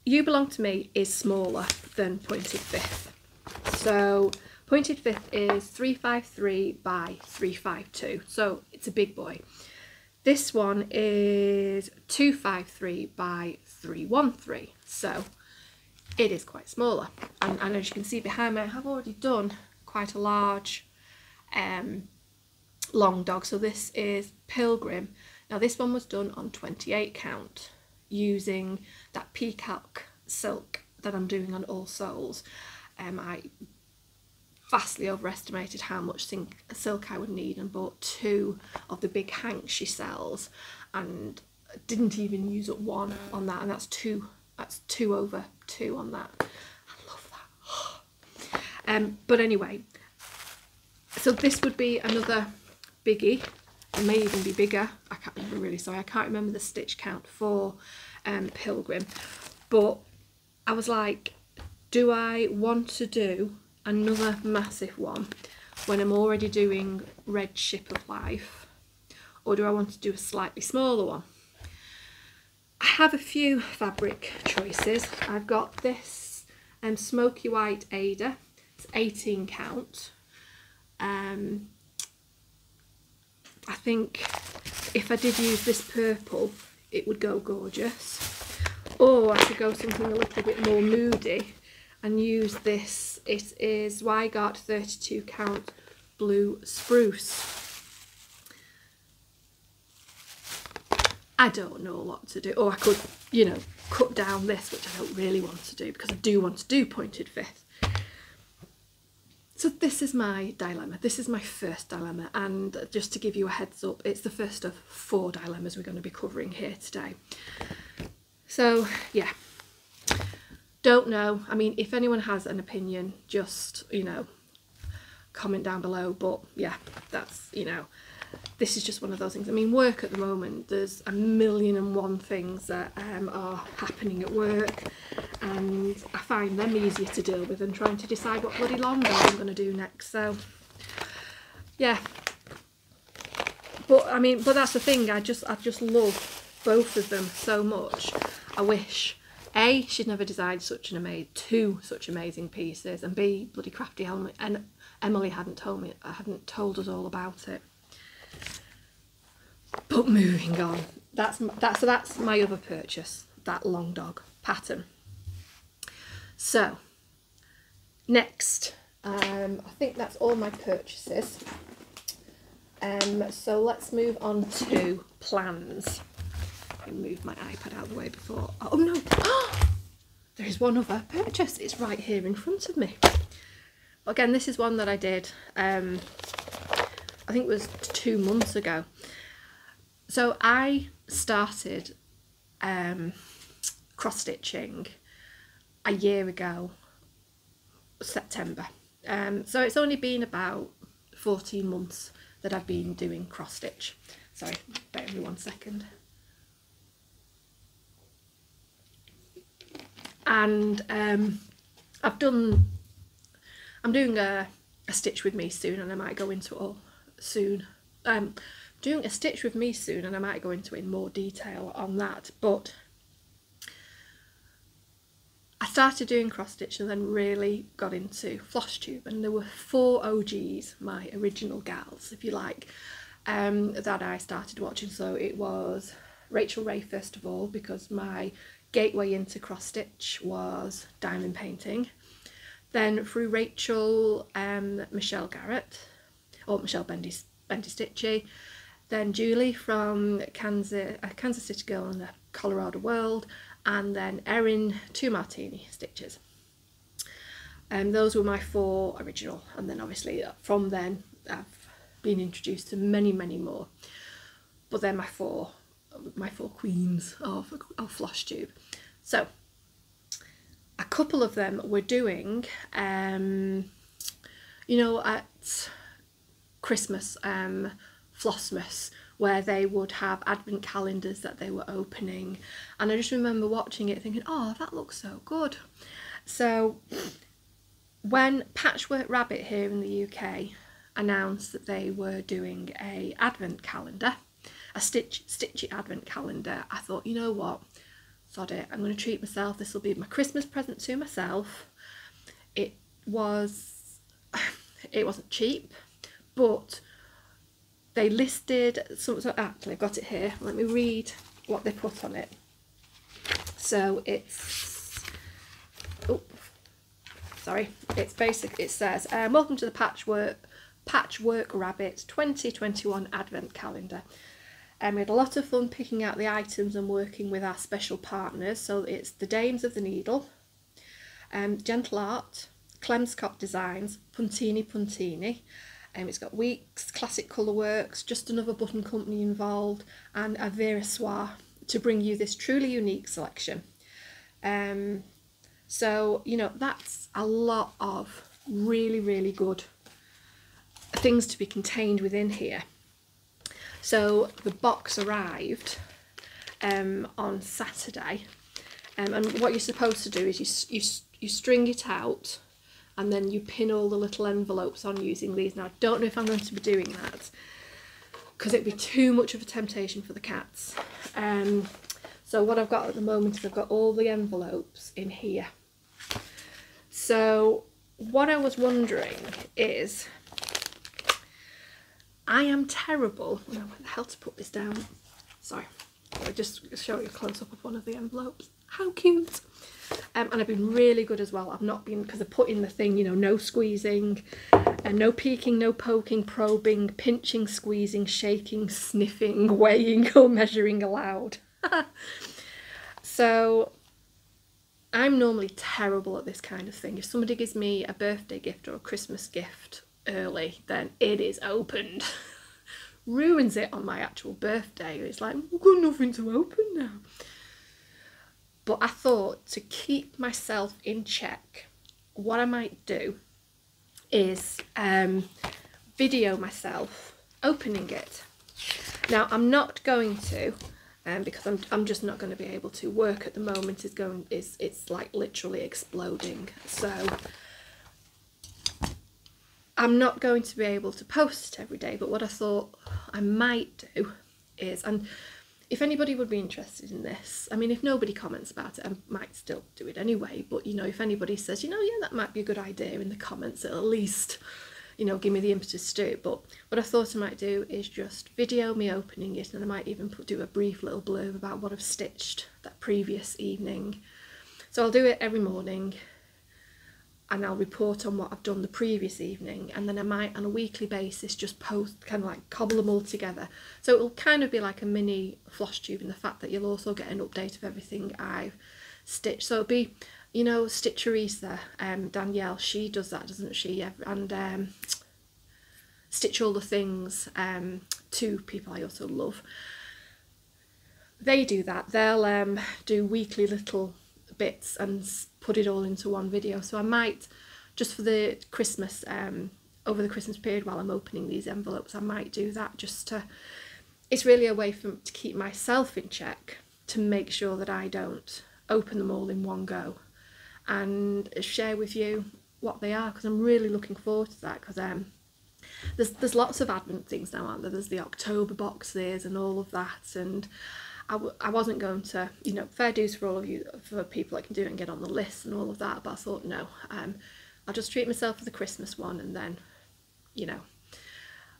You Belong To Me is smaller than Pointed Fifth. So Pointed Fifth is 353 by 352, so it's a big boy. This one is 253 by 313, so it is quite smaller. And as you can see behind me, I have already done quite a large long dog. So this is Pilgrim. Now this one was done on 28 count using that peacock silk that I'm doing on All Souls. I vastly overestimated how much silk I would need and bought 2 of the big hanks she sells, and didn't even use up 1 on that, and that's 2 over 2 on that. I love that. But anyway, so this would be another biggie. It may even be bigger. I'm really sorry, I can't remember the stitch count for Pilgrim, but I was like, do I want to do another massive one when I'm already doing Red Ship of Life, or do I want to do a slightly smaller one? I have a few fabric choices. I've got this smoky white Ada, it's 18 count. I think if I did use this purple it would go gorgeous, or I could go something a little bit more moody and use this. It is Wygart 32 count blue spruce. I don't know what to do. Or I could, you know, cut down this, which I don't really want to do because I do want to do Pointed Fifth. So this is my dilemma. This is my first dilemma, and just to give you a heads up, it's the first of 4 dilemmas we're going to be covering here today. So yeah, don't know. I mean, if anyone has an opinion, just, you know, comment down below. But yeah, that's, you know, this is just one of those things. I mean, work at the moment, there's a million and one things that are happening at work, and I find them easier to deal with than trying to decide what bloody Longdog I'm going to do next. So yeah, but I mean, but that's the thing, I just love both of them so much. I wish A, she'd never designed such two such amazing pieces, and B, bloody crafty Emily hadn't told us all about it. But moving on, that's my other purchase, that Longdog pattern. So next, I think that's all my purchases. So let's move on to plans. Let me move my iPad out of the way before. Oh no! There is one other purchase. It's right here in front of me. Again, this is one that I did. I think it was 2 months ago. So I started cross stitching a year ago, September. So it's only been about 14 months that I've been doing cross stitch. Sorry, bear with me 1 second. And I'm doing a stitch with me soon, and I might go into it all soon. Doing a stitch with me soon, and I might go into it in more detail on that. But I started doing cross stitch and then really got into Flosstube, and there were 4 OGs, my original gals, if you like, that I started watching. So it was Rachel Ray first of all, because my gateway into cross stitch was diamond painting. Then through Rachel, Michelle Garrett, or Michelle Bendy Stitchy. Then Julie from Kansas City Girl in the Colorado World, and then Erin 2 Martini Stitches. Those were my 4 original, and then obviously from then I've been introduced to many more. But they're my four queens of Flosstube. So a couple of them were doing, you know, at Christmas, Flossmas, where they would have advent calendars that they were opening, and I just remember watching it thinking, oh, that looks so good. So when Patchwork Rabbit here in the UK announced that they were doing a advent calendar, a stitchy advent calendar, I thought, you know what, sod it, I'm going to treat myself. This will be my Christmas present to myself. It wasn't cheap, but they listed some. So actually, I've got it here. Let me read what they put on it. So it's, oh, sorry, it's basic. It says, "Welcome to the Patchwork Rabbit 2021 Advent Calendar." We had a lot of fun picking out the items and working with our special partners. So it's the Dames of the Needle, Gentle Art, Clemscott Designs, PuntiniPuntini. It's got Weeks, Classic Colourworks, Just Another Button Company involved, and a Vierlanden to bring you this truly unique selection. So, you know, that's a lot of really good things to be contained within here. So the box arrived on Saturday, and what you're supposed to do is you string it out, and then you pin all the little envelopes on using these. Now I don't know if I'm going to be doing that because it'd be too much of a temptation for the cats. So what I've got at the moment is I've got all the envelopes in here. So what I was wondering is, I am terrible. I don't know where the hell to put this down. Sorry, I'll just show you a close up of one of the envelopes. How cute! And I've been really good as well. I've not been, because I put in the thing, you know, no squeezing, and no peeking, no poking, probing, pinching, squeezing, shaking, sniffing, weighing, or measuring allowed. So I'm normally terrible at this kind of thing. If somebody gives me a birthday gift or a Christmas gift early, then it is opened. Ruins it on my actual birthday. It's like, I've got nothing to open now. But I thought, to keep myself in check, what I might do is video myself opening it. Now I'm not going to, because I'm just not going to be able to. Work at the moment it's like literally exploding, so I'm not going to be able to post it every day. But what I thought I might do is, and if anybody would be interested in this, I mean, if nobody comments about it, I might still do it anyway, but you know, if anybody says, you know, yeah, that might be a good idea in the comments, it'll at least, you know, give me the impetus to do it. But what I thought I might do is just video me opening it, and I might even do a brief little blurb about what I've stitched that previous evening. So I'll do it every morning, and I'll report on what I've done the previous evening, and then I might on a weekly basis just post, kind of like cobble them all together. So it'll kind of be like a mini Flosstube in the fact that you'll also get an update of everything I've stitched. So it'll be, you know, Stitcherista, Danielle, she does that, doesn't she? And Stitch All the Things, two people I also love. They do that. They'll do weekly little bits and put it all into one video. So I might, just for the Christmas, over the Christmas period while I'm opening these envelopes, I might do that just to, it's really a way to keep myself in check, to make sure that I don't open them all in one go, and share with you what they are, because I'm really looking forward to that, because there's lots of Advent things now, aren't there? There's the October boxes and all of that, and I wasn't going to, you know, fair dues for all of you, for people that can do it and get on the list and all of that, but I thought, no, I'll just treat myself for the Christmas one, and then, you know.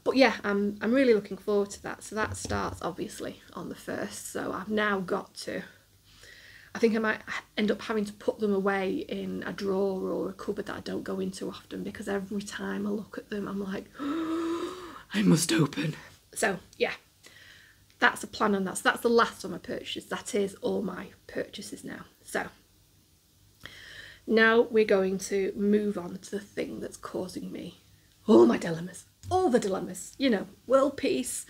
But yeah, I'm really looking forward to that. So that starts obviously on the 1st, so I've now got to, I think I might end up having to put them away in a drawer or a cupboard that I don't go into often, because every time I look at them I'm like, oh, I must open. So yeah, that's a plan on that. So that's the last of my purchases. That is all my purchases now. So now we're going to move on to the thing that's causing me all my dilemmas. All the dilemmas, you know, world peace,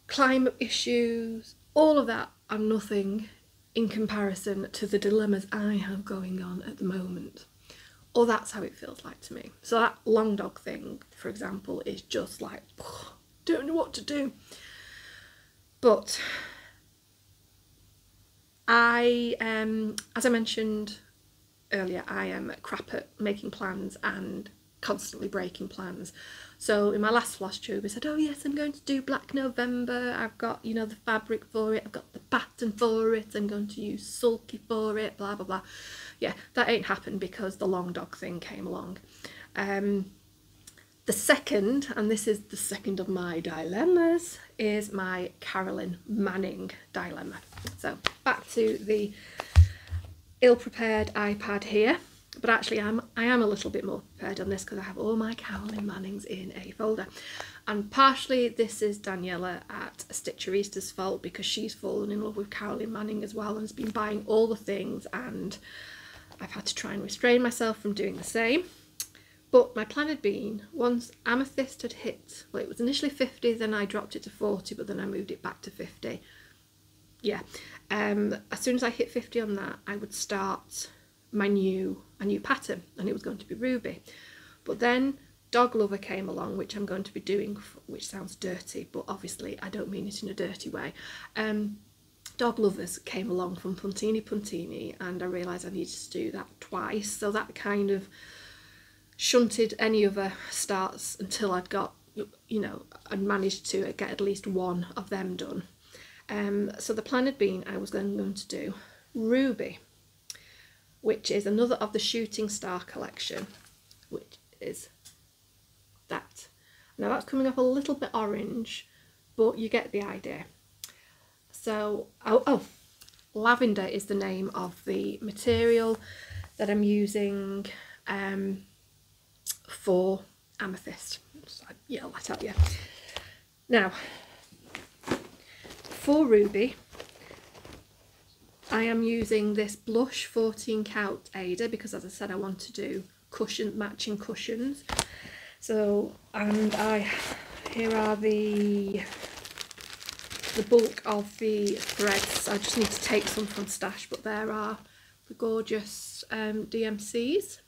climate issues, all of that are nothing in comparison to the dilemmas I have going on at the moment. Or that's how it feels like to me. So that long dog thing, for example, is just like, don't know what to do. But I, as I mentioned earlier, I am crap at making plans and constantly breaking plans. So in my last Flosstube I said, oh yes, I'm going to do Black November, I've got, you know, the fabric for it, I've got the pattern for it, I'm going to use sulky for it, blah blah blah. Yeah, that ain't happened because the long dog thing came along. The second, and this is the second of my dilemmas, is my Carolyn Manning dilemma. So back to the ill-prepared iPad here, but actually I am a little bit more prepared on this because I have all my Carolyn Mannings in a folder. And partially this is Daniela at Stitcherista's fault, because she's fallen in love with Carolyn Manning as well and has been buying all the things, and I've had to try and restrain myself from doing the same. But my plan had been, once Amethyst had hit, well, it was initially 50, then I dropped it to 40, but then I moved it back to 50. Yeah, as soon as I hit 50 on that, I would start a new pattern, and it was going to be Ruby. But then Dog Lover came along, which I'm going to be doing, which sounds dirty, but obviously I don't mean it in a dirty way. Dog Lovers came along from PuntiniPuntini, and I realised I needed to do that twice, so that kind of shunted any other starts until I'd got, you know, I'd managed to get at least one of them done. So the plan had been I was going to do Ruby, which is another of the Shooting Star collection, which is that. Now that's coming up a little bit orange, but you get the idea. So, oh, Lavender is the name of the material that I'm using for Amethyst. So I yell that at you. Now, for Ruby, I am using this blush 14 count Ada because, as I said, I want to do matching cushions. So, and here are the bulk of the threads. I just need to take some from stash, but there are the gorgeous DMCs.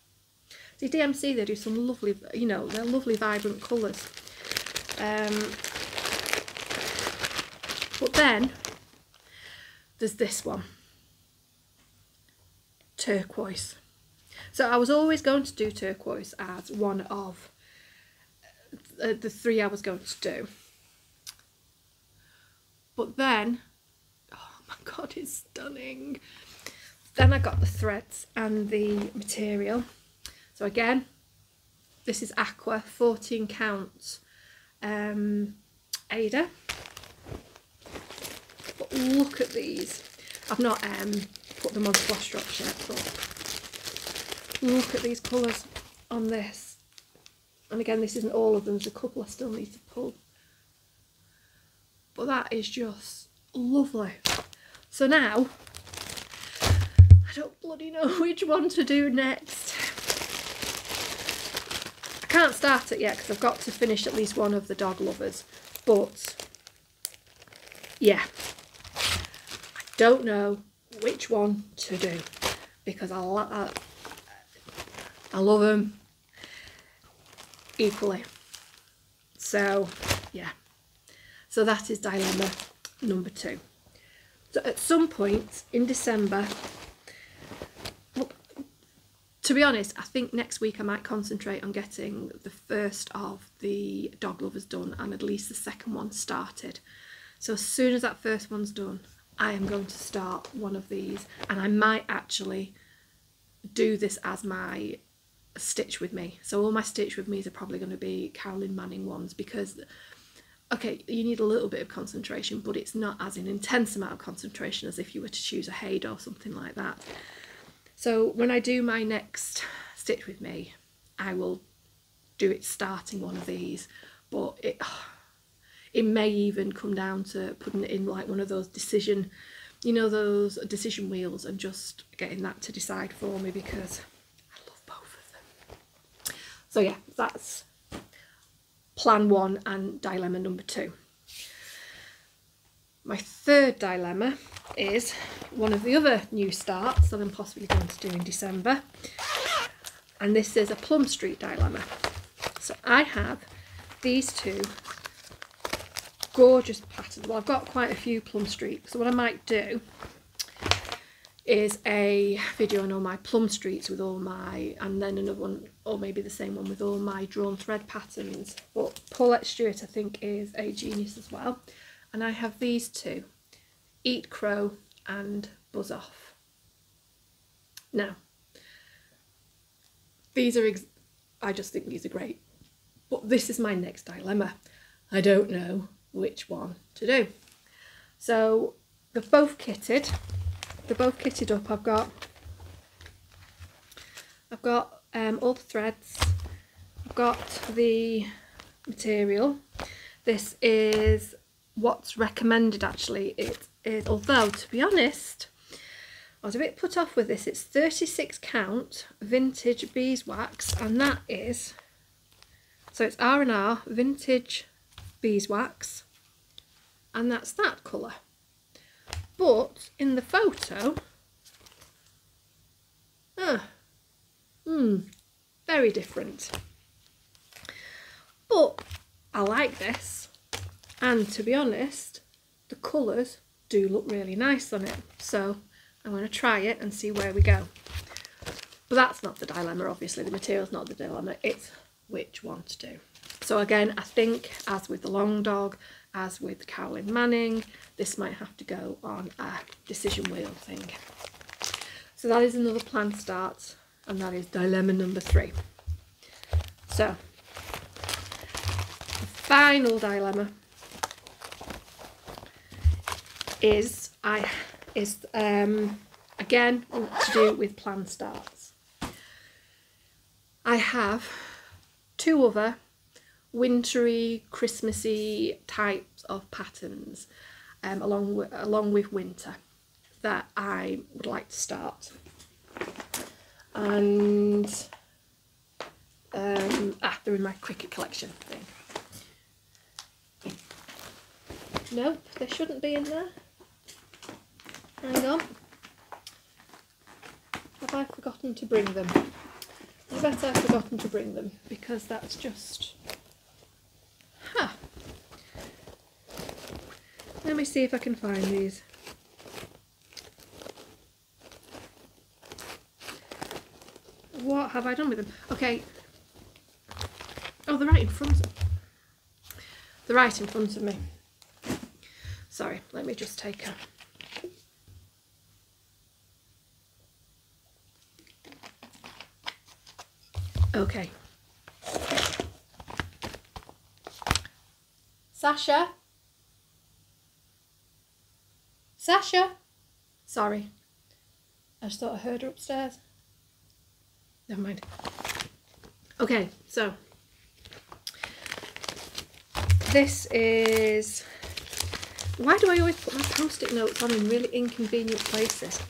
See, DMC, they do some lovely, you know, they're lovely vibrant colours. But then there's this one, Turquoise. So I was always going to do Turquoise as one of the 3 I was going to do. But then, oh my god, it's stunning. Then I got the threads and the material. So again, this is Aqua 14 count Ada. But look at these. I've not put them on Flosstube yet, but look at these colours on this. And again, this isn't all of them, there's a couple I still need to pull. But that is just lovely. So now, I don't bloody know which one to do next. I can't start it yet because I've got to finish at least one of the Dog Lovers. But, yeah. I don't know which one to do because I love them equally. So, yeah. So that is dilemma number 2. So at some point in December, well, to be honest, I think next week I might concentrate on getting the first of the Dog Lovers done and at least the second one started. So as soon as that first one's done, I am going to start one of these, and I might actually do this as my stitch with me. So all my stitch with me's are probably going to be Carolyn Manning ones because, okay, you need a little bit of concentration, but it's not as an intense amount of concentration as if you were to choose a Haid or something like that. So when I do my next stitch with me, I will do it starting one of these, but it may even come down to putting it in like one of those decision, you know, those decision wheels, and just getting that to decide for me because I love both of them. So yeah, that's plan 1 and dilemma number 2. My third dilemma is one of the other new starts that I'm possibly going to do in December, and this is a Plum Street dilemma. So I have these 2 gorgeous patterns. Well, I've got quite a few Plum Streets, so what I might do is a video on all my Plum Streets with all my, and then another one, or maybe the same one, with all my drawn thread patterns. But Paulette Stewart, I think, is a genius as well. And I have these 2, Eat Crow and Buzz Off. Now, these are, I just think these are great. But this is my next dilemma. I don't know which one to do. So they're both kitted. They're both kitted up. I've got all the threads. I've got the material. This is what's recommended actually. It is, although to be honest, I was a bit put off with this. It's 36 count vintage beeswax, and that is, so it's R&R vintage beeswax, and that's that colour. But in the photo, very different. But I like this, and to be honest, the colours do look really nice on it. So I'm going to try it and see where we go. But that's not the dilemma, obviously. The material's not the dilemma. It's which one to do. So again, I think, as with the Long Dog, as with Carolyn Manning, this might have to go on a decision wheel thing. So that is another plan start, and that is dilemma number 3. So, the final dilemma is again to do with plan starts. I have 2 other wintry, Christmassy types of patterns along with winter that I would like to start, and they're in my Cricut collection thing. Nope, they shouldn't be in there. Hang on, have I forgotten to bring them? I bet I've forgotten to bring them, because that's just, Let me see if I can find these. What have I done with them? Okay. Oh, they're right in front of me. They're right in front of me. Sorry, let me just take a... Okay. Sasha? Sasha? Sorry. I just thought I heard her upstairs. Never mind. Okay, so this is... Why do I always put my post-it notes on in really inconvenient places?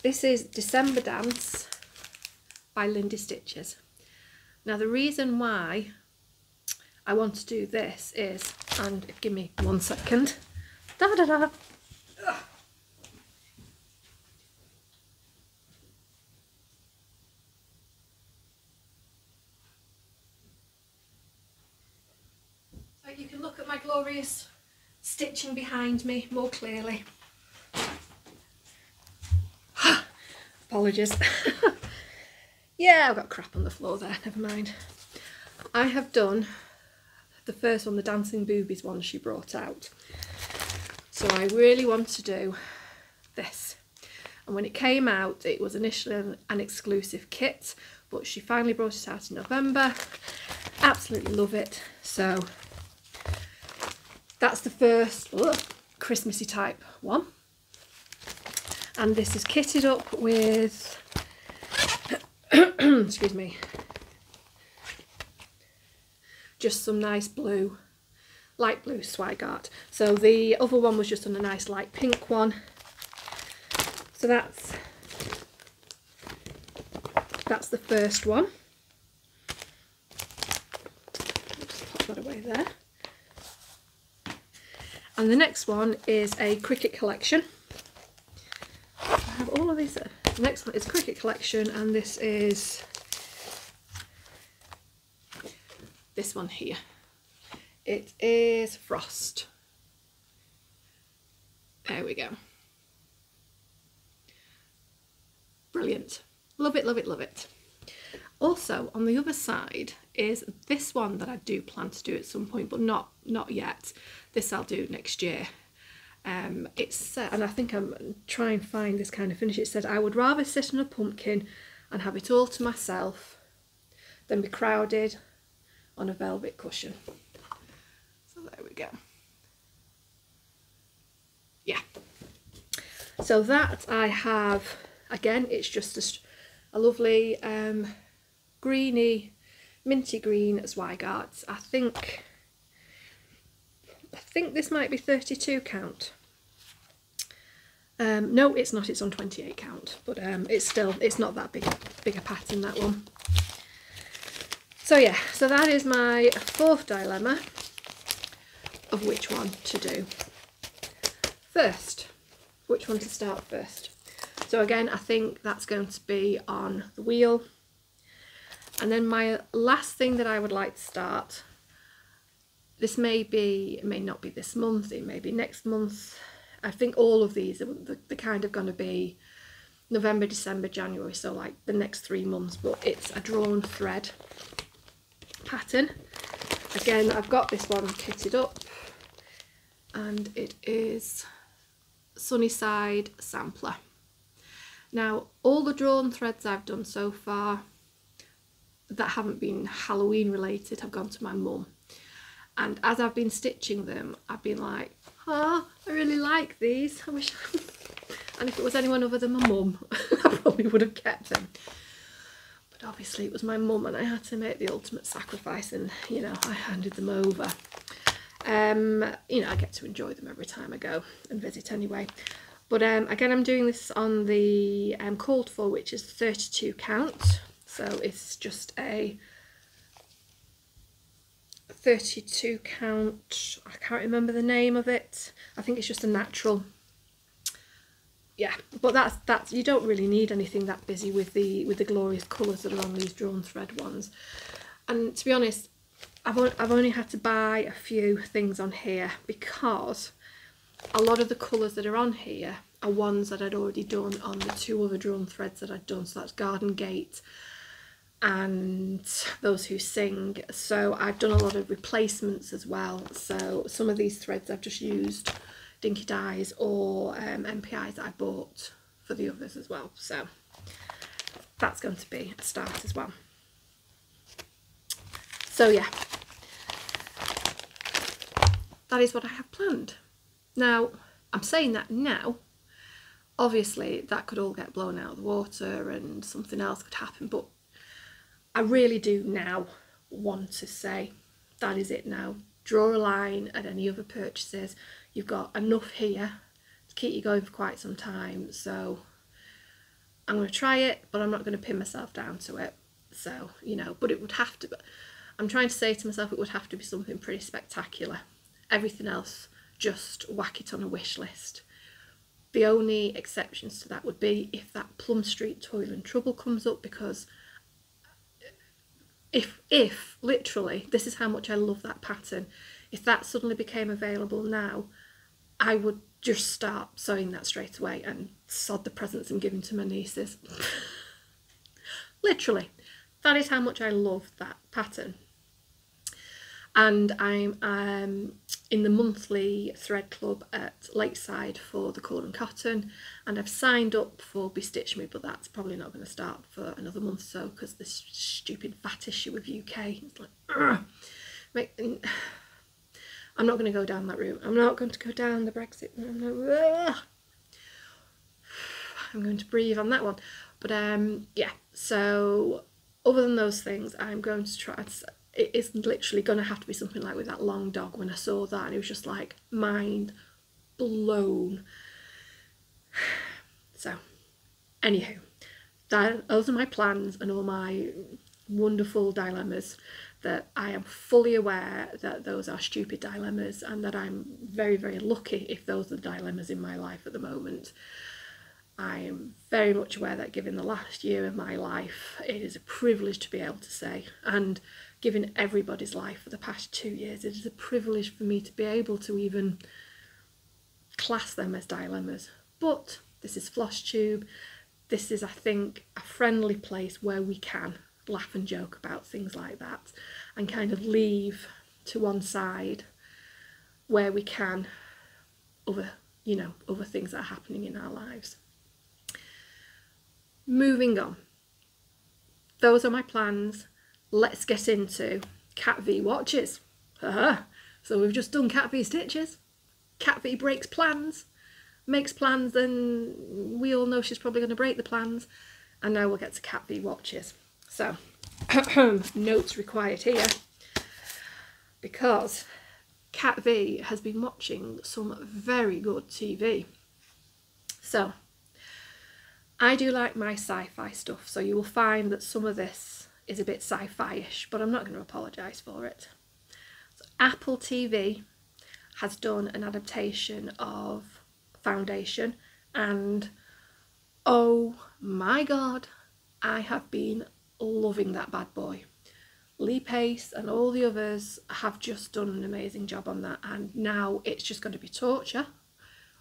This is December Dance by Lindy Stitches. Now the reason why I want to do this is, and give me 1 second. Da da da. So you can look at my glorious stitching behind me more clearly. Apologies. Yeah, I've got crap on the floor there, never mind. I have done the first one, the Dancing Boobies one she brought out. So I really want to do this. And when it came out, it was initially an exclusive kit, but she finally brought it out in November. Absolutely love it. So that's the first Christmassy type one. And this is kitted up with, excuse me, just some nice blue, light blue swag art. So the other one was just on a nice light pink one. So that's the first one. Just pop that away there. And the next one is a Cricket collection. I have all of these. The next one is Cricket collection, and this is this one here. It is Frost. There we go. Brilliant. Love it, love it, love it. Also, on the other side is this one that I do plan to do at some point, but not yet. This I'll do next year. It's and I think I'm trying to find this kind of finish. It said, I would rather sit on a pumpkin and have it all to myself than be crowded on a velvet cushion. So there we go. Yeah. So that I have, again, it's just a lovely greeny, minty green Zweigart. I think this might be 32 count. No, it's not, it's on 28 count, but it's not that big a pattern, that one. So yeah, so that is my fourth dilemma of which one to do first, which one to start first. So again, I think that's going to be on the wheel. And then my last thing that I would like to start, this may not be this month, it may be next month. I think all of these are they're kind of going to be November, December, January, so like the next 3 months, but it's a drawn thread pattern. Again, I've got this one kitted up, and it is Sunnyside Sampler. Now, all the drawn threads I've done so far that haven't been Halloween related have gone to my mum, and as I've been stitching them, I've been like, oh, I really like these, I wish and if it was anyone other than my mum, I probably would have kept them. But obviously it was my mum, and I had to make the ultimate sacrifice, and you know, I handed them over. You know, I get to enjoy them every time I go and visit anyway. But again, I'm doing this on the called for, which is 32 count. So it's just a 32 count, I can't remember the name of it. I think it's just a natural. Yeah, but that's you don't really need anything that busy with the glorious colours that are on these drawn thread ones. And to be honest, I've only had to buy a few things on here because a lot of the colours that are on here are ones that I'd already done on the 2 other drawn threads that I'd done. So that's Garden Gate and Those Who Sing. So I've done a lot of replacements as well. So some of these threads I've just used Dinky Dyes or MPIs that I bought for the others as well. So that's going to be a start as well. So yeah, that is what I have planned. Now, I'm saying that now, obviously that could all get blown out of the water and something else could happen, but I really do now want to say that is it now. Draw a line at any other purchases. You've got enough here to keep you going for quite some time, so I'm going to try it, but I'm not going to pin myself down to it. So, you know, but it would have to be, I'm trying to say to myself it would have to be something pretty spectacular. Everything else, just whack it on a wish list. The only exceptions to that would be if that Plum Street Toil and Trouble comes up, because if literally, this is how much I love that pattern, if that suddenly became available now, I would just start sewing that straight away and sod the presents I'm giving to my nieces. Literally, that is how much I love that pattern. And I'm in the monthly thread club at Lakeside for the Colour and Cotton, and I've signed up for Be Stitch Me, but that's probably not going to start for another month or so because this stupid VAT issue with UK. It's like, I'm not going to go down that route. I'm not going to go down the Brexit. I'm going to breathe on that one. But yeah, so other than those things, I'm going to try. It is literally going to have to be something like with that long dog. When I saw that, and it was just like mind blown. So, anywho, those are my plans and all my wonderful dilemmas, that I am fully aware that those are stupid dilemmas and that I'm very, very lucky if those are the dilemmas in my life at the moment. I am very much aware that given the last year of my life, it is a privilege to be able to say, and given everybody's life for the past 2 years, it is a privilege for me to be able to even class them as dilemmas. But this is Flosstube. This is, I think, a friendly place where we can laugh and joke about things like that and kind of leave to one side, where we can, other things that are happening in our lives. Moving on. Those are my plans. Let's get into Cat V watches. So we've just done Cat V stitches. Cat V breaks plans, makes plans, then we all know she's probably going to break the plans. And now we'll get to Cat V watches. So, notes required here, because Cat V has been watching some very good TV. So, I do like my sci-fi stuff, so you will find that some of this is a bit sci-fi-ish, but I'm not going to apologise for it. So Apple TV has done an adaptation of Foundation, and oh my god, I have been loving that bad boy. Lee Pace and all the others have just done an amazing job on that, and now it's just going to be torture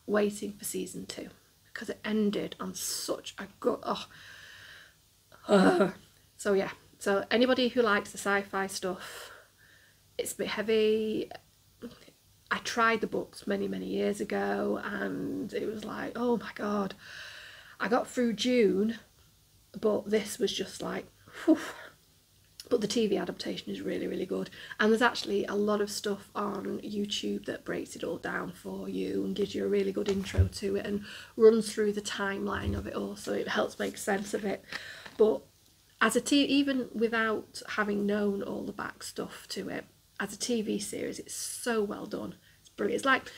waiting for season 2. Because it ended on such a good... So yeah, so anybody who likes the sci-fi stuff, it's a bit heavy. I tried the books many years ago and it was like, oh my god. I got through June, but this was just like, whew. But the TV adaptation is really good, and there's actually a lot of stuff on YouTube that breaks it all down for you and gives you a really good intro to it and runs through the timeline of it all, so it helps make sense of it. But as a even without having known all the back stuff to it, as a TV series, it's so well done. It's brilliant. It's like,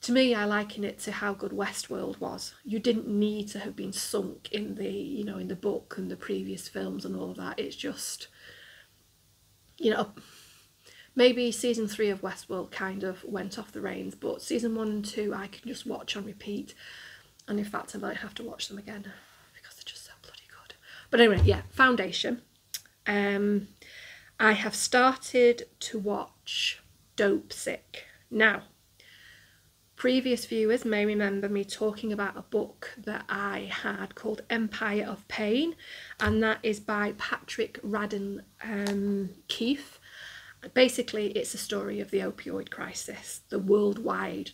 to me, I liken it to how good Westworld was. You didn't need to have been sunk in the, in the book and the previous films and all of that. It's just, maybe season 3 of Westworld kind of went off the reins, but season 1 and 2 I can just watch on repeat, and in fact I might have to watch them again because they're just so bloody good. But anyway, yeah, Foundation. I have started to watch Dope Sick. Now, Previous viewers may remember me talking about a book that I had called Empire of Pain, and that is by Patrick Radden Keefe. Basically, it's a story of the opioid crisis, the worldwide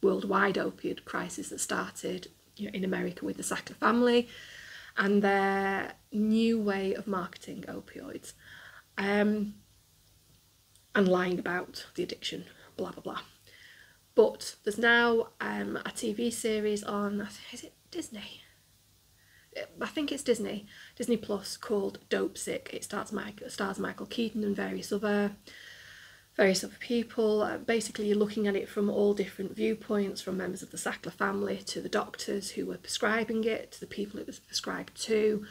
opioid crisis that started, you know, in America with the Sackler family and their new way of marketing opioids, and lying about the addiction, blah blah blah. But there's now a TV series on, is it Disney? I think it's Disney Plus, called Dope Sick. It stars Michael Keaton and various other people. Basically, you're looking at it from all different viewpoints, from members of the Sackler family to the doctors who were prescribing it, to the people it was prescribed to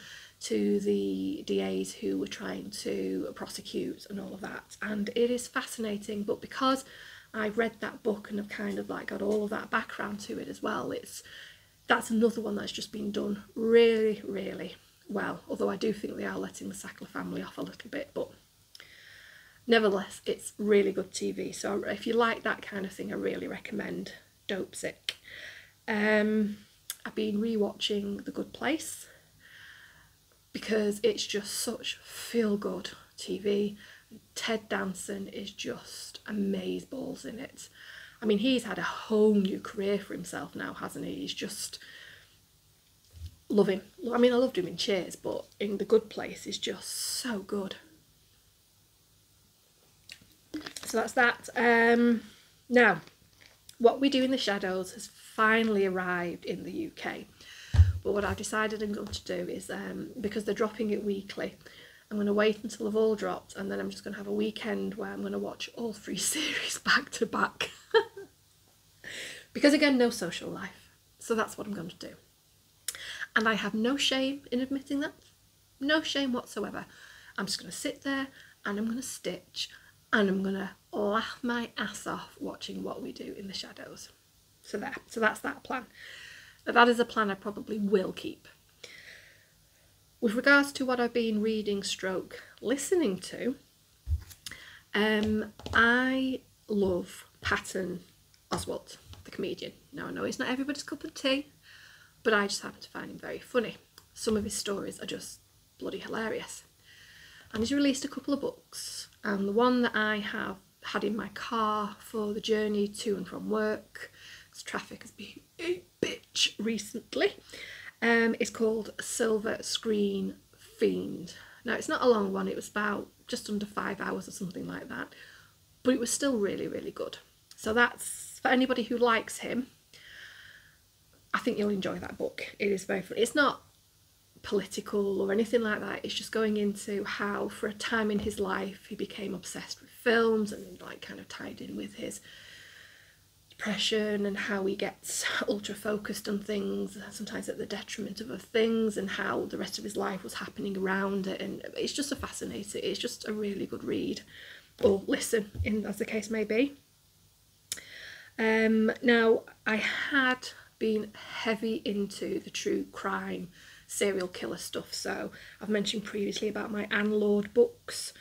the DAs who were trying to prosecute and all of that. And it is fascinating, but because I've read that book and have kind of like got all of that background to it as well, that's another one that's just been done really, really well. Although I do think they are letting the Sackler family off a little bit, but nevertheless, it's really good TV. So if you like that kind of thing, I really recommend Dope Sick. I've been rewatching The Good Place because it's just such feel-good TV. Ted Danson is just amazeballs in it. I mean, he's had a whole new career for himself now, hasn't he? He's just, love him. I mean, I loved him in Cheers, but in The Good Place is just so good. So that's that. Now, What We Do in the Shadows has finally arrived in the UK. But what I've decided I'm going to do is, because they're dropping it weekly, I'm going to wait until they've all dropped, and then I'm just going to have a weekend where I'm going to watch all 3 series back to back. Because again, no social life. So that's what I'm going to do. And I have no shame in admitting that. No shame whatsoever. I'm just going to sit there and I'm going to stitch and I'm going to laugh my ass off watching What We Do in the Shadows. So there. So that's that plan. That is a plan I probably will keep. With regards to what I've been reading / listening to, I love Patton Oswalt, the comedian. Now, I know it's not everybody's cup of tea, but I just happen to find him very funny. Some of his stories are just bloody hilarious. And he's released a couple of books, and the one that I have had in my car for the journey to and from work, because traffic has been a bitch recently, is called Silver Screen Fiend. Now, it's not a long one, it was about just under 5 hours or something like that, but it was still really, really good. So that's, for anybody who likes him, I think you'll enjoy that book. It is very fun. It's not political or anything like that, it's just going into how for a time in his life he became obsessed with films and like kind of tied in with his depression, and how he gets ultra focused on things, sometimes at the detriment of other things, and how the rest of his life was happening around it. And it's just it's just a really good read, or listen, as the case may be. Now, I had been heavy into the true crime serial killer stuff, so I've mentioned previously about my Anne Lord books,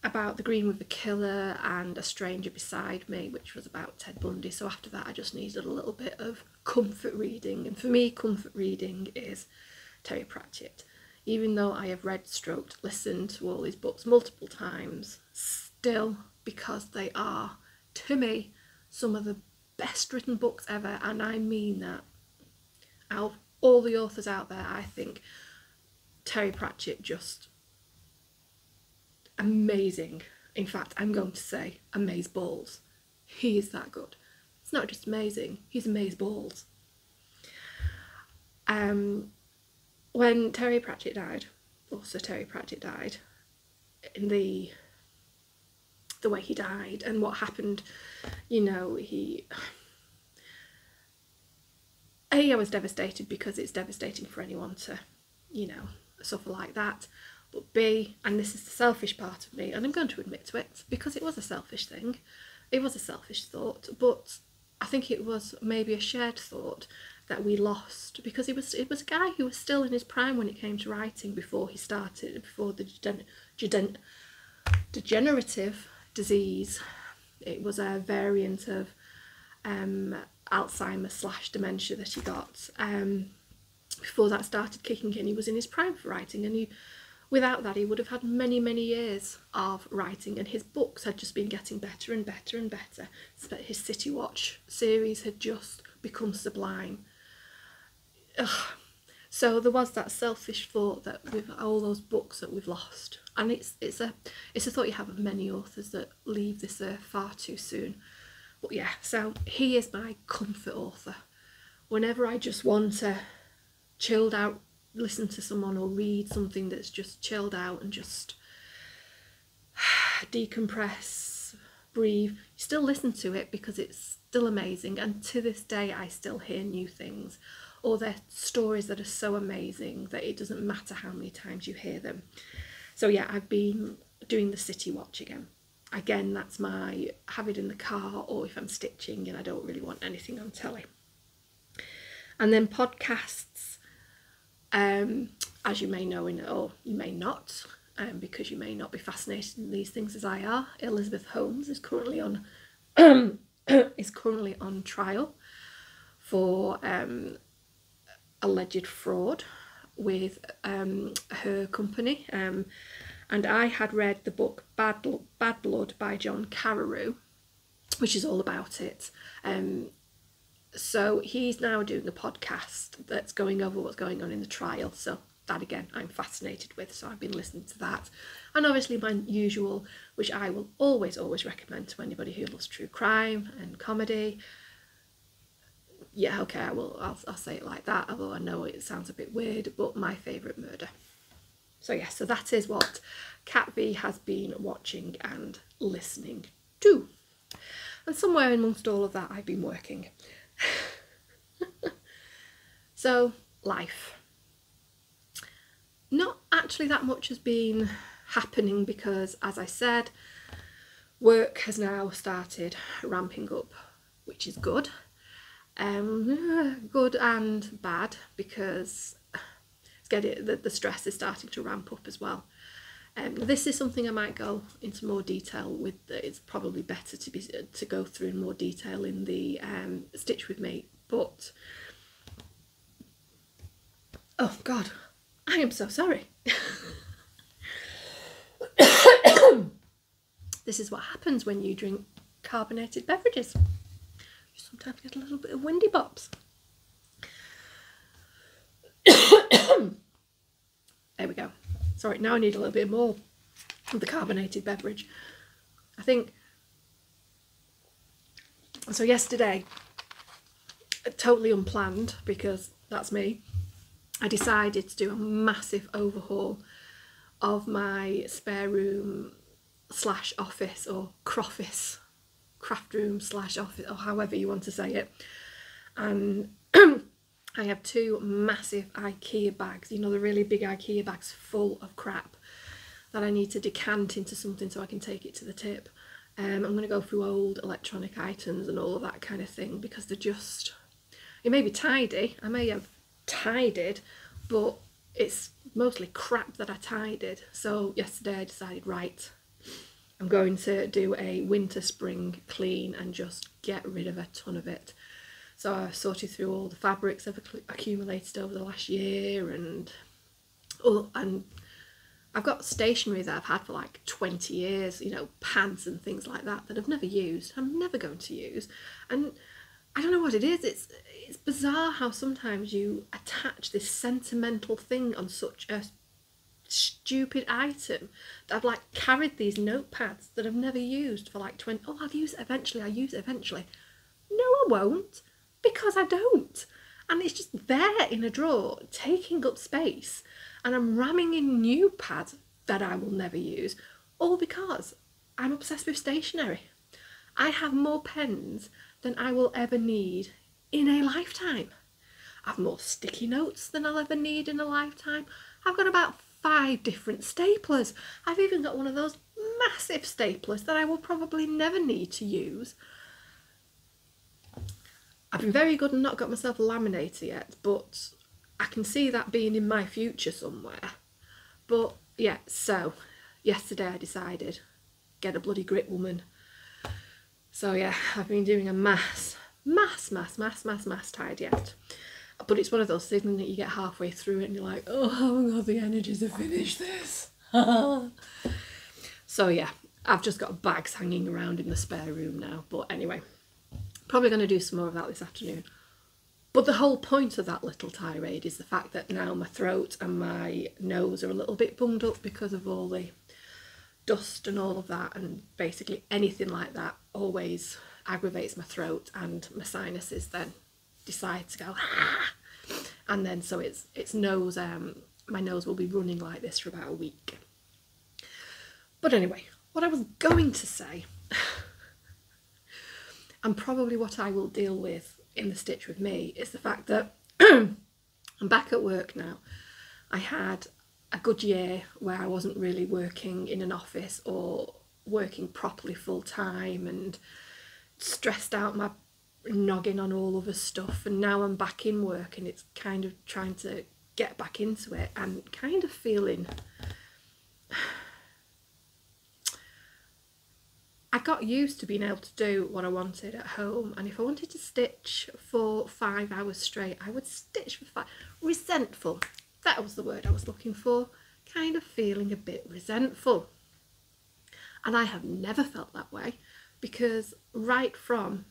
about The Green with the Killer and A Stranger Beside Me, which was about Ted Bundy. So after that I just needed a little bit of comfort reading, and for me comfort reading is Terry Pratchett. Even though I have read / listened to all his books multiple times, still, because they are, to me, some of the best written books ever, and I mean that. Out of all the authors out there, I think Terry Pratchett just amazing. In fact, I'm going to say amazeballs. He is that good. It's not just amazing, he's amazeballs. When Terry Pratchett died, or Sir Terry Pratchett died, in the way he died and what happened, you know, I was devastated, because it's devastating for anyone to, you know, suffer like that. But B, and this is the selfish part of me, and I'm going to admit to it, because it was a selfish thing, it was a selfish thought, but I think it was maybe a shared thought that we lost, because it was a guy who was still in his prime when it came to writing, before the degenerative disease. It was a variant of Alzheimer's/dementia that he got. Before that started kicking in, he was in his prime for writing, and without that he would have had many, many years of writing, and his books had just been getting better and better and better. His City Watch series had just become sublime. Ugh. So there was that selfish thought that with all those books that we've lost, and it's a thought you have of many authors that leave this earth far too soon. But yeah, so he is my comfort author. Whenever I just want to chilled out, listen to someone or read something that's just chilled out and just decompress, breathe, you still listen to it because it's still amazing, and to this day I still hear new things, or they're stories that are so amazing that it doesn't matter how many times you hear them. So yeah, I've been doing the City Watch again. That's my have it in the car, or if I'm stitching and I don't really want anything on telly. And then podcasts, as you may know, or you may not, because you may not be fascinated in these things as I are. Elizabeth Holmes is currently on trial for alleged fraud with her company, and I had read the book Bad Blood by John Carreyrou, which is all about it. So he's now doing a podcast that's going over what's going on in the trial. So that again, I'm fascinated with. So I've been listening to that. And obviously my usual, which I will always recommend to anybody who loves true crime and comedy. Yeah, okay, I'll say it like that, although I know it sounds a bit weird, but my favourite murder. So yeah, so that is what Cat V has been watching and listening to. And somewhere amongst all of that, I've been working. So, life. Not actually that much has been happening because, as I said, work has now started ramping up, which is good. Good and bad, because the stress is starting to ramp up as well. This is something I might go into more detail with. It's probably better to go through in more detail in the Stitch With Me, but oh god, I am so sorry. This is what happens when you drink carbonated beverages. You sometimes get a little bit of windy bops. There we go. Sorry, now I need a little bit more of the carbonated beverage. I think, so yesterday, totally unplanned, because that's me, I decided to do a massive overhaul of my spare room / office, or croffice, craft room / office, or however you want to say it. And I have 2 massive IKEA bags, you know, the really big IKEA bags full of crap that I need to decant into something so I can take it to the tip. I'm going to go through old electronic items and all of that kind of thing, because they're just, it may be tidy, I may have tidied, but it's mostly crap that I tidied. So yesterday I decided, right, I'm going to do a winter spring clean and just get rid of a ton of it. So I sorted through all the fabrics I've accumulated over the last year, and I've got stationery that I've had for like 20 years, you know, pads and things like that I've never used, I'm never going to use. And I don't know what it is, it's bizarre how sometimes you attach this sentimental thing on such a stupid item that I've like carried these notepads that I've never used for like 20, oh, I'll use it eventually, I'll use it eventually. No, I won't, because I don't. And it's just there in a drawer, taking up space, and I'm ramming in new pads that I will never use, all because I'm obsessed with stationery. I have more pens than I will ever need in a lifetime. I've more sticky notes than I'll ever need in a lifetime. I've got about 5 different staplers. I've even got one of those massive staplers that I will probably never need to use. I've been very good and not got myself a laminator yet, but I can see that being in my future somewhere. But yeah, so yesterday I decided, get a bloody grip, woman. So yeah, I've been doing a mass mass tired yet. But it's one of those things that you get halfway through it and you're like, oh, I haven't got the energy to finish this. So yeah, I've just got bags hanging around in the spare room now. But anyway, probably going to do some more of that this afternoon. But the whole point of that little tirade is the fact that now my throat and my nose are a little bit bunged up because of all the dust and all of that, and basically anything like that always aggravates my throat, and my sinuses then decide to go ah! And then so it's nose, my nose will be running like this for about a week. But anyway, what I was going to say, and probably what I will deal with in the stitch with me, is the fact that I'm back at work now. I had a good year where I wasn't really working in an office or working properly full time, and stressed out my noggin on all other stuff, and now I'm back in work and it's kind of trying to get back into it and kind of feeling I got used to being able to do what I wanted at home, and if I wanted to stitch for 5 hours straight, I would stitch for 5. Resentful, that was the word I was looking for. Kind of feeling a bit resentful. And I have never felt that way, because right from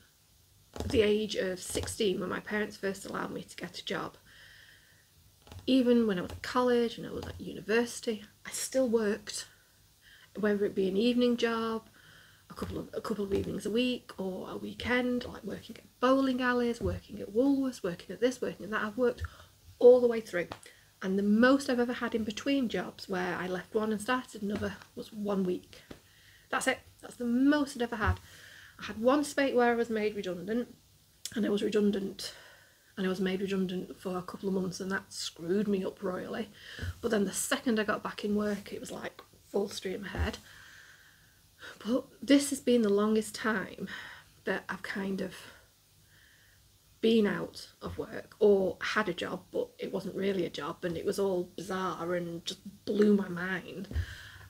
the age of 16, when my parents first allowed me to get a job, even when I was at college and I was at university, I still worked, whether it be an evening job, a couple of evenings a week, or a weekend, like working at bowling alleys, working at Woolworths, working at this, working at that. I've worked all the way through, and the most I've ever had in between jobs, where I left one and started another, was 1 week. That's it. That's the most I'd ever had. I had one spate where I was made redundant, and I was made redundant for a couple of months, and that screwed me up royally. But then the second I got back in work, it was like full stream ahead. But this has been the longest time that I've kind of been out of work, or had a job but it wasn't really a job, and it was all bizarre and just blew my mind.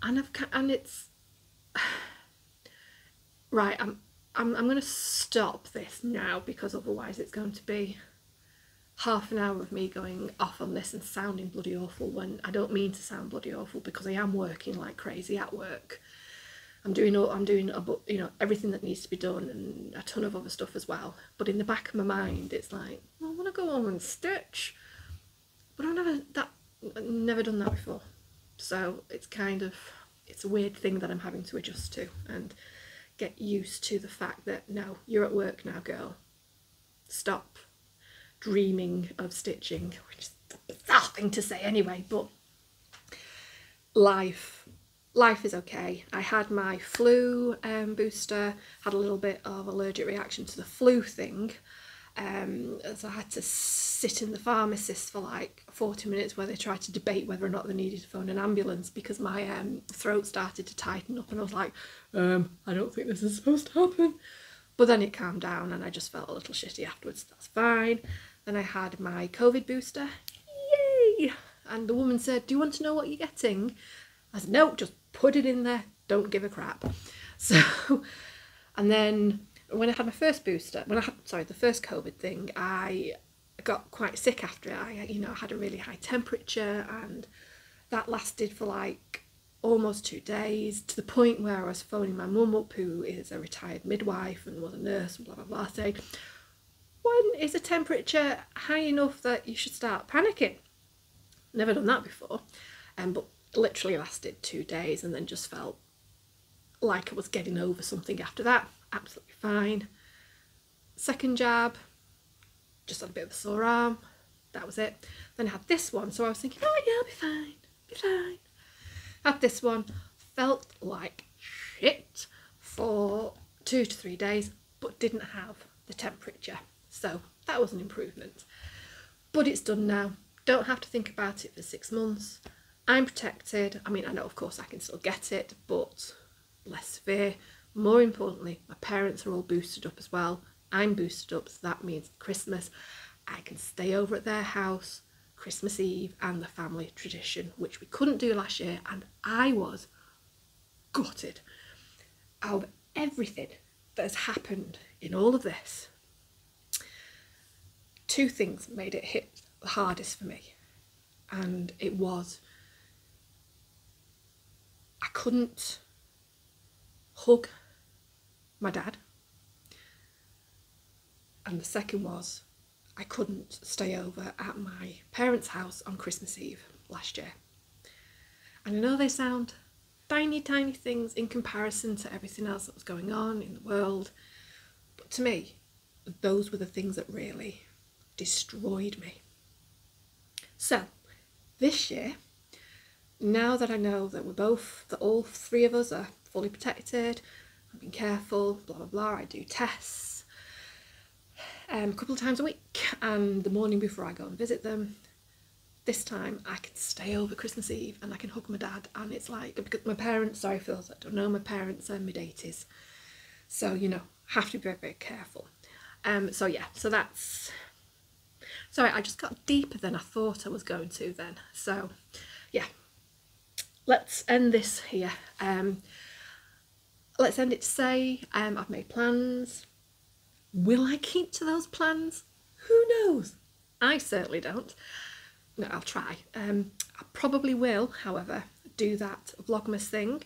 And it's right. I'm going to stop this now, because otherwise it's going to be half an hour of me going off on this and sounding bloody awful, when I don't mean to sound bloody awful, because I am working like crazy at work. I'm doing everything that needs to be done, and a ton of other stuff as well. But in the back of my mind, it's like, well, I want to go home and stitch, but I've never done that before. So it's a weird thing that I'm having to adjust to and get used to the fact that, no, you're at work now, girl. Stop dreaming of stitching, which is a bizarre thing to say anyway, but life is okay. I had my flu booster, had a little bit of allergic reaction to the flu thing, so I had to sit in the pharmacist for like 40 minutes where they tried to debate whether or not they needed to phone an ambulance, because my throat started to tighten up, and I was like, I don't think this is supposed to happen. But then it calmed down and I just felt a little shitty afterwards. That's fine. Then I had my COVID booster. Yay! And the woman said, do you want to know what you're getting? I said, no, just put it in there, don't give a crap. So, and then when I had my first booster, the first COVID thing, I got quite sick after it. I had a really high temperature, and that lasted for like almost 2 days, to the point where I was phoning my mum up, who is a retired midwife and was a nurse and blah blah blah, saying, when is the temperature high enough that you should start panicking? Never done that before, but literally lasted 2 days, and then just felt like I was getting over something after that. Absolutely fine. Second jab, just had a bit of a sore arm, that was it. Then I had this one, so I was thinking, oh yeah, I'll be fine. Had this one, felt like shit for 2 to 3 days, but didn't have the temperature, so that was an improvement. But it's done now, don't have to think about it for 6 months. I'm protected. I mean, I know of course I can still get it, but less severe. More importantly, my parents are all boosted up as well. I'm boosted up, so that means Christmas I can stay over at their house, Christmas Eve, and the family tradition, which we couldn't do last year, and I was gutted of everything that has happened in all of this. two things made it hit the hardest for me, and it was I couldn't hug my dad, and the second was I couldn't stay over at my parents' house on Christmas Eve last year. And I know they sound tiny things in comparison to everything else that was going on in the world, but to me those were the things that really destroyed me. So this year, now that I know that all three of us are fully protected, I've been careful, blah blah blah, I do tests a couple of times a week, and the morning before I go and visit them, this time I can stay over Christmas Eve and I can hug my dad. And it's like, because my parents, sorry for those that don't know, my parents are mid-80s, so you know, have to be very careful. So yeah, so that's, sorry, I just got deeper than I thought I was going to then. So yeah, let's end this here. Let's end it to say, I've made plans. Will I keep to those plans? Who knows? I certainly don't. No, I'll try. I probably will, however, do that Vlogmas thing,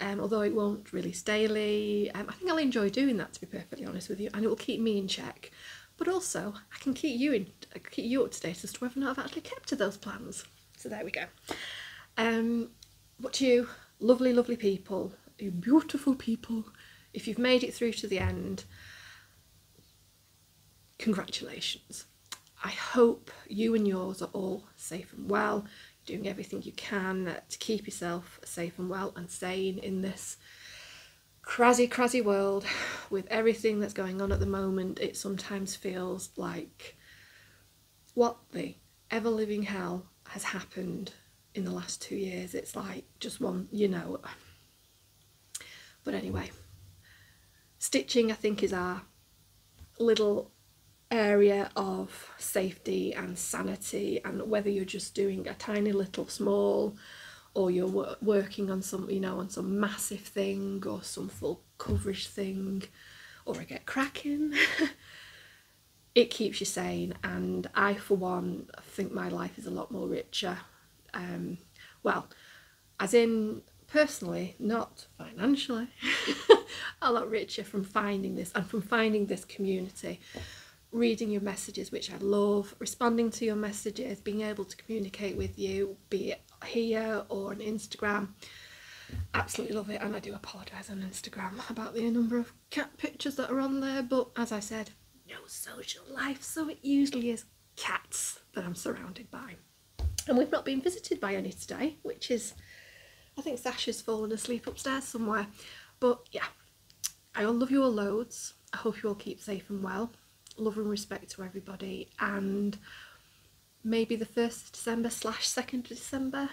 although it won't release daily. I think I'll enjoy doing that, to be perfectly honest with you, and it will keep me in check. But also, I can keep you up to date as to whether or not I've actually kept to those plans. So there we go. But to you, lovely people, you beautiful people, if you've made it through to the end, congratulations. I hope you and yours are all safe and well, doing everything you can to keep yourself safe and well and sane in this crazy world with everything that's going on at the moment. It sometimes feels like what the ever-living hell has happened in the last 2 years. It's like just one, you know. But anyway, stitching I think is our little area of safety and sanity, and whether you're just doing a tiny little small, or you're working on some, you know, on some massive thing or some full coverage thing, or a get cracking, it keeps you sane. And I for one think my life is a lot more richer, well, as in personally, not financially, a lot richer from finding this, and from finding this community, reading your messages, which I love, responding to your messages, being able to communicate with you, be it here or on Instagram. Absolutely love it. And I do apologise on Instagram about the number of cat pictures that are on there, but as I said, no social life, so it usually is cats that I'm surrounded by. And we've not been visited by any today, which is, I think Sasha's fallen asleep upstairs somewhere. But yeah, I love you all loads. I hope you all keep safe and well. Love and respect to everybody, and maybe the 1st of December / 2nd of December,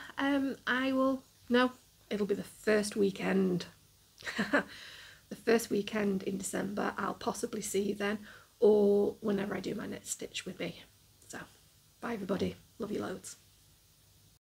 it'll be the first weekend. The first weekend in December, I'll possibly see you then, or whenever I do my next stitch with me. So bye everybody, love you loads.